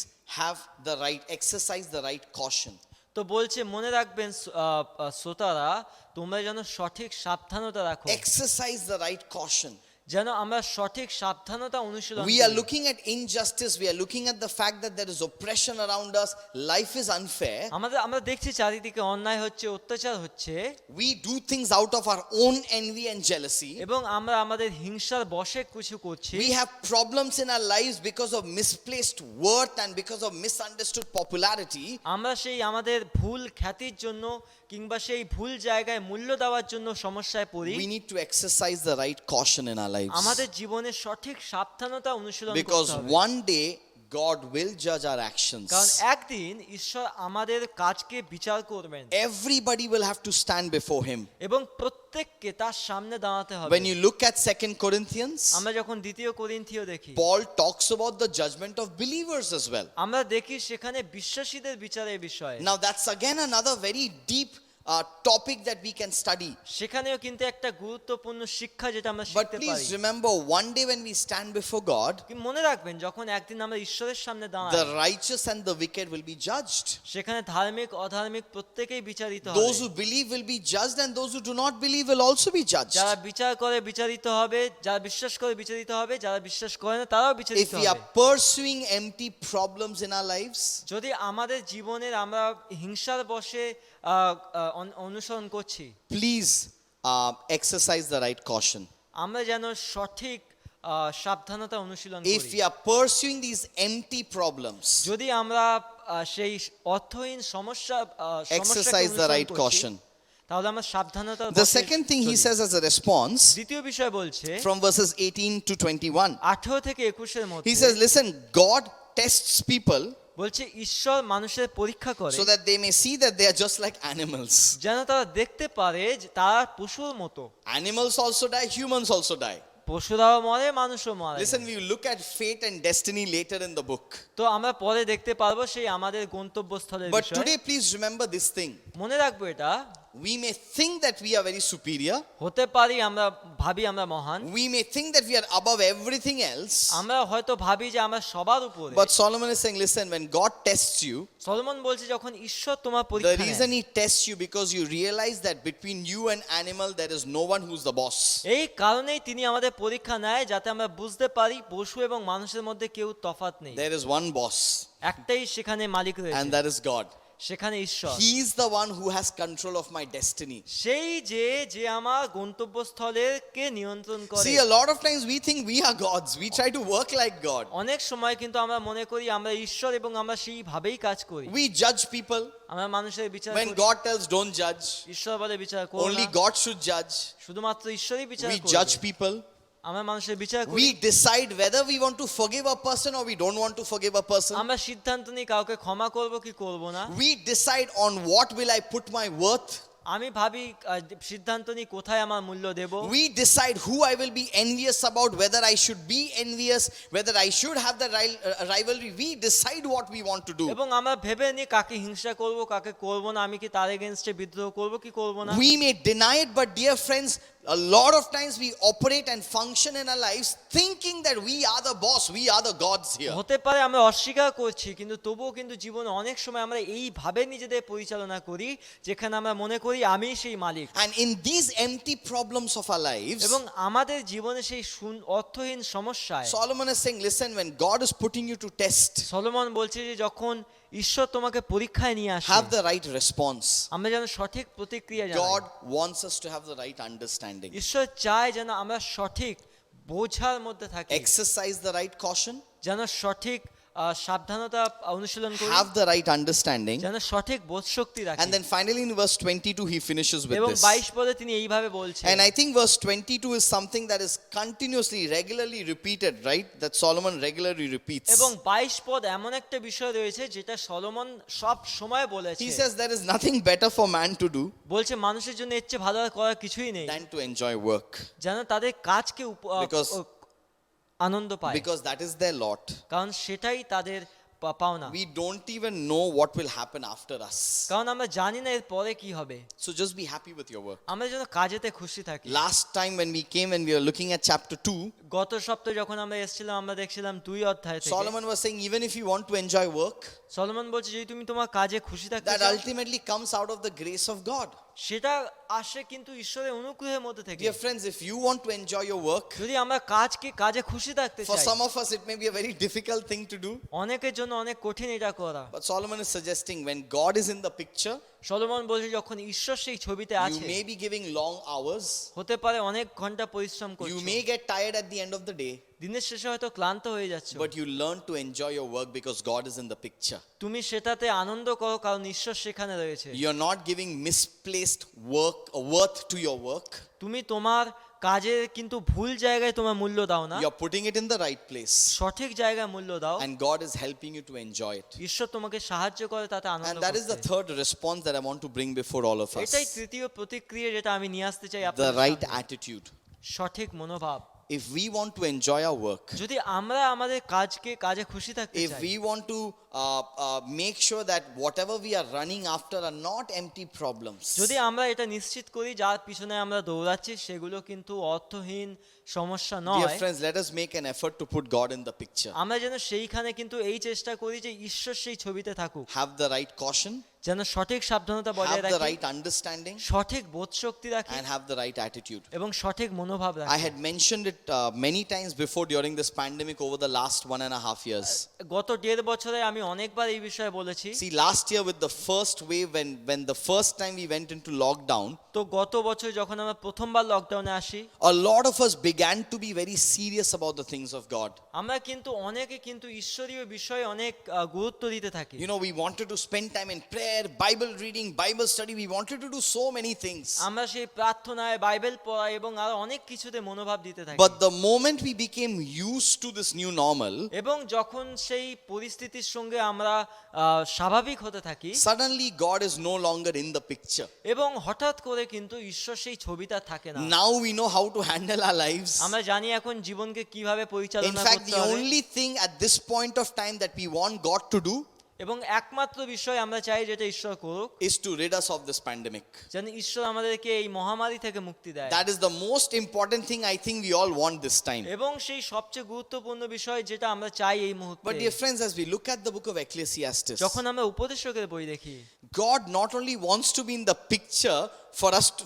exercise the right caution. তো বলছে মনে রাখবেন শ্রোতারা, তোমরা যেন সঠিক সাবধানতা রাখো, Exercise the right caution. যেন আমরা সঠিক সাবধানতা অনুশীলন We are করি। looking at injustice. We are looking at the fact that there is oppression around us. Life is unfair. আমরা দেখছি চারিদিকে অন্যায় হচ্ছে, অত্যাচার হচ্ছে, We do things out of our own envy and jealousy. এবং আমরা আমাদের হিংসার বশে কিছু করছি। We have problems in our lives because of misplaced worth and because of misunderstood popularity. আমরা সেই আমাদের ভুল খ্যাতির জন্য কিংবা সেই ভুল জায়গায় মূল্য দেওয়ার জন্য সমস্যায় পড়ি। We need to exercise the right caution in our lives. আমাদের জীবনে সঠিক সাবধানতা অনুশীলন Because করতে হবে। one day God will judge our actions. কারণ একদিন ঈশ্বর আমাদের কাজকে বিচার করবেন Everybody will have to stand before Him. এবং প্রত্যেককে তার সামনে দাঁড়াতে হবে। When you look at 2 Corinthians, আমরা যখন দ্বিতীয় করিন্থীয় দেখি, Paul talks about the judgment of believers as well. আমরা দেখি সেখানে বিশ্বাসীদের বিচারের বিষয়ে। Now that's again another very deep topic that we can study. সেখানেও কিন্তু একটা গুরুত্বপূর্ণ শিক্ষা যেটা আমরা But শিখতে পারি। please remember, one day when we stand before God, কিন্তু মনে রাখবেন যখন একদিন আমরা ঈশ্বরের সামনে the দাঁড়াই, righteous and the wicked will be judged. সেখানে ধার্মিক অধার্মিক প্রত্যেকেই বিচারিত Those হবে। who believe will be judged, and those who do not believe will also be judged. যারা বিচার করে বিচারিত হবে, যারা বিশ্বাস করে বিচারিত হবে, যারা বিশ্বাস করে না তারাও বিচারিত If we are হবে। pursuing empty problems in our lives, যদি আমাদের জীবনের আমরা হিংসার বশে অনুসরণ করছি, please exercise the right caution. আমরা যেন সঠিক সাবধানতা অনুশীলন If করি। we are pursuing these empty problems, যদি আমরা সেই অর্থহীন সমস্যাকে exercise the অনুসরণ right করছি, caution. তাহলে আমরা সাবধানতা The second thing he says as a response, দ্বিতীয় বিষয় বলছে from verses 18 to 21, 18 থেকে 21 এর মধ্যে, he says, listen, God tests people বলছে ঈশ্বর মানুষের পরীক্ষা করে so that they may see that they are just like animals. যেন তারা দেখতে পারে যে তারা পশুর মতো। Animals also die, humans also die. পশুরাও মরে, মানুষও মরে। Listen, we will look at fate and destiny later in the book. তো আমরা পরে দেখতে পারবো সেই আমাদের গন্তব্যস্থলের But বিষয়। today, please remember this thing. মনে রাখবো এটা, We may think that we are very superior. হতে পারি আমরা ভাবি আমরা মহান, We may think that we are above everything else. আমরা হয়তো ভাবি যে আমরা সবার উপরে। But Solomon is saying, listen, when God tests you, Solomon বলছে যখন ঈশ্বর তোমার the পরীক্ষা reason নেয়, He tests you because you realize that between you and animal there is no one who's the boss. এই কারণেই তিনি আমাদের পরীক্ষা নেয় যাতে আমরা বুঝতে পারি পশু এবং মানুষের মধ্যে কেউ তফাৎ নেই, There is one boss, একটাই সেখানে মালিক and রয়েছে, that is God. সেখানে ঈশ্বর। He is the one who has control of my destiny. সেই যে আমার গন্তব্যস্থলকে নিয়ন্ত্রণ করে। See, a lot of times we think we are gods. We try to work like God. অনেক সময় কিন্তু আমরা মনে করি আমরা ঈশ্বর এবং আমরা সেইভাবেই কাজ করি। We judge people. আমরা মানুষের বিচার When করি, God tells don't judge, ঈশ্বর বলে বিচার করো only না, God should judge. শুধুমাত্র ঈশ্বরই বিচার We করবে। judge people. আমরা মানুষের বিচার করি, We decide whether we want to forgive a person or we don't want to forgive a person. আমরা সিদ্ধান্ত নিই কাউকে ক্ষমা করব কি করব না। We decide on what will I put my worth. আমি ভাবি সিদ্ধান্ত নিই কোথায় আমার মূল্য দেব। We decide who I will be envious about, whether I should be envious, whether I should have the rivalry. We decide what we want to do. এবং আমরা ভেবে নিই কাকে হিংসা করব কাকে করব না, আমি কি তার এগেইনস্টে বিদ্রোহ করব কি করব না। We may deny it, but dear friends, A lot of times we operate and function in our lives thinking that we are the boss, we are the gods here. হতে পারে আমরা অস্বীকার করছি, কিন্তু তবুও কিন্তু জীবনে অনেক সময় আমরা এইভাবে নিজেদের পরিচালনা করি যেখানে আমরা মনে করি আমি সেই মালিক। And in these empty problems of our lives, এবং আমাদের জীবনে সেই অর্থহীন সমস্যায় Solomon is saying, listen, when God is putting you to test, Solomon বলছে যে যখন ঈশ্বর তোমাকে পরীক্ষায় নিয়ে আসে have the right response. আমরা যেন সঠিক প্রতিক্রিয়া জানাই। God wants us to have the right understanding. ঈশ্বর চায় যেন আমরা সঠিক বোঝার মধ্যে থাকি, Exercise the right caution, যেন সঠিক সাবধানতা অনুশীলন করি, have the right understanding. যেন সঠিক বোধ শক্তি রাখি। And then finally in verse 22 he finishes with এবং this. 22 পদে তিনি এইভাবে বলছেন, And I think verse 22 is something that is continuously, regularly repeated, right? That Solomon regularly repeats. এবং 22 পদ এমন একটা বিষয় রয়েছে যেটা সলোমন সব সময় বলেছে। He says there is nothing better for man to do বলছে মানুষের জন্য এর চেয়ে ভালো আর করার কিছুই নেই than to enjoy work. যেন তাদের কাজকে Because- আনন্দ পায়, Because that is their lot. কারণ সেটাই তাদের পাওনা। We don't even know what will happen after us. কারণ আমরা জানি না এর পরে কি হবে। So just be happy with your work. আমরা যেন কাজেতে খুশি থাকি। Last time when we came and we were looking at chapter 2, গত সপ্তাহে যখন আমরা এসেছিলাম আমরা দেখছিলাম 2 অধ্যায় থেকে Solomon was saying even if you want to enjoy work, Solomon বলছে যদি তুমি তোমার কাজে খুশি থাকতে that চাও, ultimately comes out of the grace of God. সেটা আসে কিন্তু ঈশ্বরের অনুগ্রহের মধ্যে থেকে। Dear friends, if you want to enjoy your work, যদি আমরা কাজে খুশি থাকতে for চাই, some of us it may be a very difficult thing to do. অনেকের জন্য অনেক কঠিন এটা করা। But Solomon is suggesting when God is in the picture, Solomon বলছে যখন ঈশ্বর সেই ছবিতে you আছে, may be giving long hours, হতে পারে অনেক ঘন্টা পরিশ্রম you করছো, may get tired at the end of the day, দিনের শেষে হয়তো ক্লান্ত হয়ে যাচ্ছ, but you learn to enjoy your work because God is in the picture. তুমি সেটাতে আনন্দ করো কারণ ঈশ্বর সেখানে রয়েছে। You're not giving misplaced work or worth to your work. তুমি তোমার কাজের কিন্তু ভুল জায়গায় তোমার মূল্য দাও না, You're putting it in the right place. সঠিক জায়গায় মূল্য দাও, And God is helping you to enjoy it. ঈশ্বর তোমাকে সাহায্য করে তাতে আনন্দ And that is the করতে। third response that I want to bring before all of এটাই us. তৃতীয় প্রতিক্রিয়া যেটা আমি নিয়ে আসতে চাই The আপনাদের right সামনে। attitude. সঠিক মনোভাব। If we want to enjoy our work, যদি আমরা আমাদের কাজে খুশি থাকতে if চাই, we want to make sure that whatever we are running after are not empty problems, যদি আমরা এটা নিশ্চিত করি যার পিছনে আমরা দৌড়াচ্ছি সেগুলো কিন্তু অর্থহীন সমস্যা dear নয়, friends, let us make an effort to put God in the picture. আমরা যেন সেইখানে কিন্তু এই চেষ্টা করি যে ঈশ্বর সেই ছবিতে থাকুক, Have the right caution, যেন সঠিক সাবধানতা বজায় have the রাখি, right understanding, সঠিক বোধ শক্তি রাখি and have the right attitude. এবং সঠিক মনোভাব I রাখি। had mentioned it many times before during this pandemic over the last 1.5 years. গত 1.5 বছরে আমি অনেকবার এই বিষয়ে বলেছি। See, last year with the first wave, when the first time we went into lockdown, তো গত বছর যখন আমরা প্রথমবার লকডাউনে আসি, a lot of us began to be very serious about the things of God. আমরা কিন্তু অনেকে কিন্তু ঈশ্বরীয় বিষয়ে অনেক গুরুত্ব দিতে থাকি। You know, we wanted to spend time in prayer, Bible reading, Bible study. We wanted to do so many things. আমরা সেই প্রার্থনায় বাইবেল পড়া এবং আরো অনেক কিছুতে মনোভাব দিতে থাকি। But the moment we became used to this new normal, এবং যখন সেই পরিস্থিতির সঙ্গে আমরা স্বাভাবিক হতে থাকি, suddenly God is no longer in the picture. এবং হঠাৎ করে কিন্তু ঈশ্বর সেই ছবিটা থাকে না। Now we know how to handle our lives. আমরা জানি এখন জীবনকে কিভাবে In পরিচালনা fact, করতে the হবে, only thing at this point of time that we want God to do এবং একমাত্র বিষয় আমরা চাই যেটা ঈশ্বর করুক, is to rid us of this pandemic. যেন ঈশ্বর আমাদেরকে এই মহামারী থেকে মুক্তি দেয়। That is the most important thing I think we all want this time. এবং সেই সবচেয়ে গুরুত্বপূর্ণ বিষয় যেটা আমরা চাই এই But মুহূর্তে। dear friends, as we look at the book of Ecclesiastes, যখন আমরা উপদেশকের বই দেখি, God not only wants to be in the picture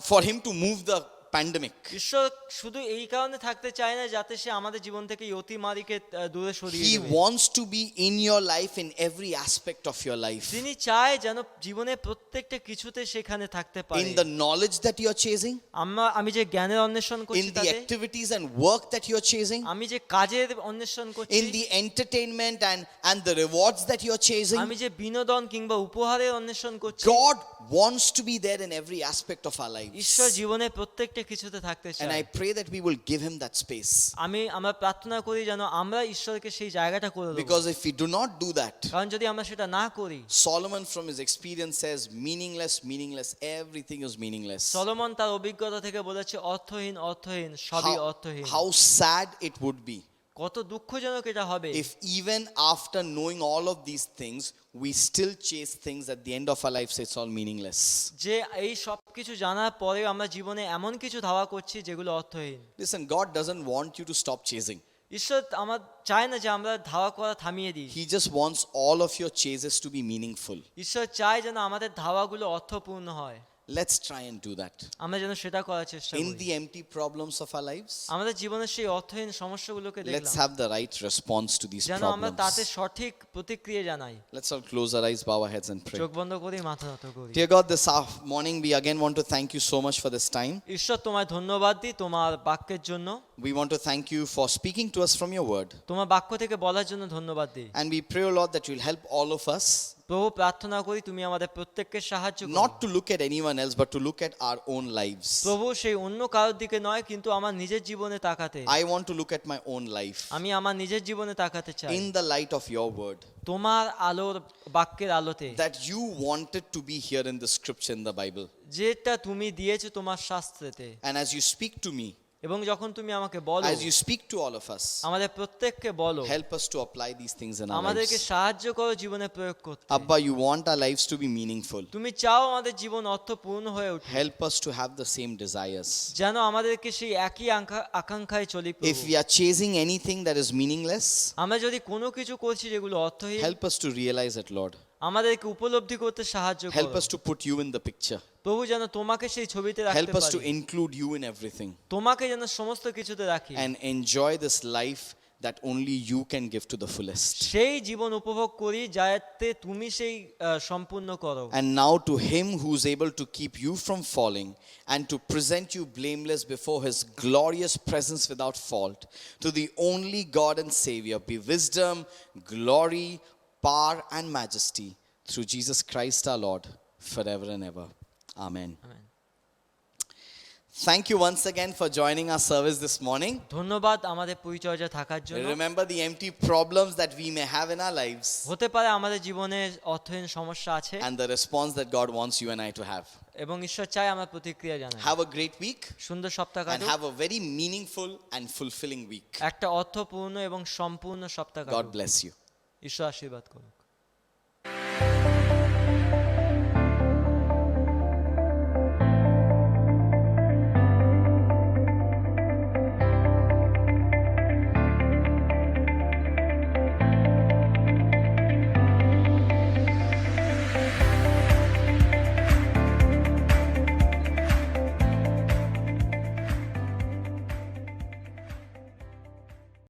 for him to move the pandemic. ঈশ্বর শুধু এই কারণে থাকতে চায় না যাতে সে আমাদের জীবন থেকে এই অতিমারীকে দূরে সরিয়ে He দেবে। wants to be in your life in every aspect of your life. তিনি চায় যেন জীবনের প্রত্যেকটা কিছুতে সেখানে থাকতে পারে। In the knowledge that you're chasing, আমি যে জ্ঞানের অন্বেষণ করছি in the তাতে, activities and work that you're chasing, আমি যে কাজের অন্বেষণ করছি, in the entertainment and the rewards that you're chasing. আমি যে বিনোদন কিংবা উপহারের অন্বেষণ করছি, God wants to be there in every aspect of our ঈশ্বর lives. জীবনের প্রত্যেকটা কিছুতে থাকতে And চায়। I pray that we will give him that space. আমরা প্রার্থনা করি যেন আমরা ঈশ্বরকে সেই জায়গাটা করে দেব। Because if we do not do that, কারণ যদি আমরা সেটা না করি, Solomon from his experience says, meaningless, everything is meaningless. Solomon তার অভিজ্ঞতা থেকে বলেছে অর্থহীন সবই অর্থহীন। How sad it would be কত দুঃখজনক এটা হবে if even after knowing all of these things, we still chase things at the end of our life, so it's all meaningless. যে এই সব কিছু জানার পরেও আমরা জীবনে এমন কিছু ধাওয়া করছি যেগুলো অর্থহীন। Listen, God doesn't want you to stop chasing. ঈশ্বর আমার চায় না যে আমরা ধাওয়া করা থামিয়ে দিই। He just wants all of your chases to be meaningful. ঈশ্বর চায় যেন আমাদের ধাওয়াগুলো অর্থপূর্ণ হয়। Let's try and do that. আমরা যেন সেটা করার চেষ্টা In করি। the empty problems of our lives, আমাদের জীবনের সেই অর্থহীন সমস্যাগুলোকে let's দেখলাম have the right response to these যেন আমরা তাতে problems. সঠিক প্রতিক্রিয়া জানাই। Let's all close our eyes, bow our heads and pray. চোখ বন্ধ করি, মাথা নত করি। Dear God, this morning we again want to thank you so much for this time. ঈশ্বর তোমায় ধন্যবাদ দিই তোমার বাক্যের জন্য, We want to thank you for speaking to us from your word. তোমার বাক্য থেকে বলার জন্য ধন্যবাদ দিই। And we pray, O Lord, that you'll help all of us প্রভু প্রার্থনা করি তুমি আমাদের প্রত্যেককে সাহায্য করো। not to look at anyone else, but to look at our own lives. প্রভু সেই অন্য কারোর দিকে নয় কিন্তু আমার নিজের জীবনে তাকাতে। I want to look at my own life আমি আমার নিজের জীবনে তাকাতে চাই in the light of your word. তোমার আলোর বাক্যের আলোতে, That you wanted to be here in the scripture in the Bible. যেটা তুমি দিয়েছো তোমার শাস্ত্রেতে। And as you speak to me, এবং যখন তুমি আমাকে বলো, as you speak to all of us, আমাদের প্রত্যেককে বলো, help us to apply these things in our আমাদেরকে lives. সাহায্য করো জীবনে প্রয়োগ করতে। Abba, you want our lives to be meaningful. তুমি চাও আমাদের জীবন অর্থপূর্ণ হয়ে উঠুক, Help us to have the same desires. যেন আমাদেরকে সেই একই আকাঙ্ক্ষায় চলি। If প্রভু, we are chasing anything that is meaningless, আমরা যদি কোনো কিছু করছি যেগুলো অর্থহীন, help us to realize it, Lord. আমাদেরকে উপলব্ধি করতে সাহায্য Help করো। us to put you in the picture. প্রভু যেন তোমাকে সেই ছবিতে Help রাখতে us to পারি, include you in everything তোমাকে যেন সমস্ত কিছুতে রাখি, and enjoy this life that only you can give to the fullest. সেই জীবন উপভোগ করি যাতে তুমি সেই সম্পূর্ণ করো। And now to him who's able to keep you from falling and to present you blameless before his glorious presence without fault, to the only God and Savior be wisdom, glory, power and majesty through Jesus Christ our Lord forever and ever. Amen. Amen. Thank you once again for joining our service this morning. ধন্যবাদ আমাদের পরিচর্যা থাকার জন্য। Remember the empty problems that we may have in our lives হতে পারে আমাদের জীবনে অর্থহীন সমস্যা আছে and the response that God wants you and I to have. এবং ঈশ্বর চায় আমরা প্রতিক্রিয়া জানাই। Have a great week সুন্দর সপ্তাহ and কাটুক, have a very meaningful and fulfilling week. একটা অর্থপূর্ণ এবং সম্পূর্ণ সপ্তাহ God কাটুক। bless you. ঈশ্বর আশীর্বাদ করুক।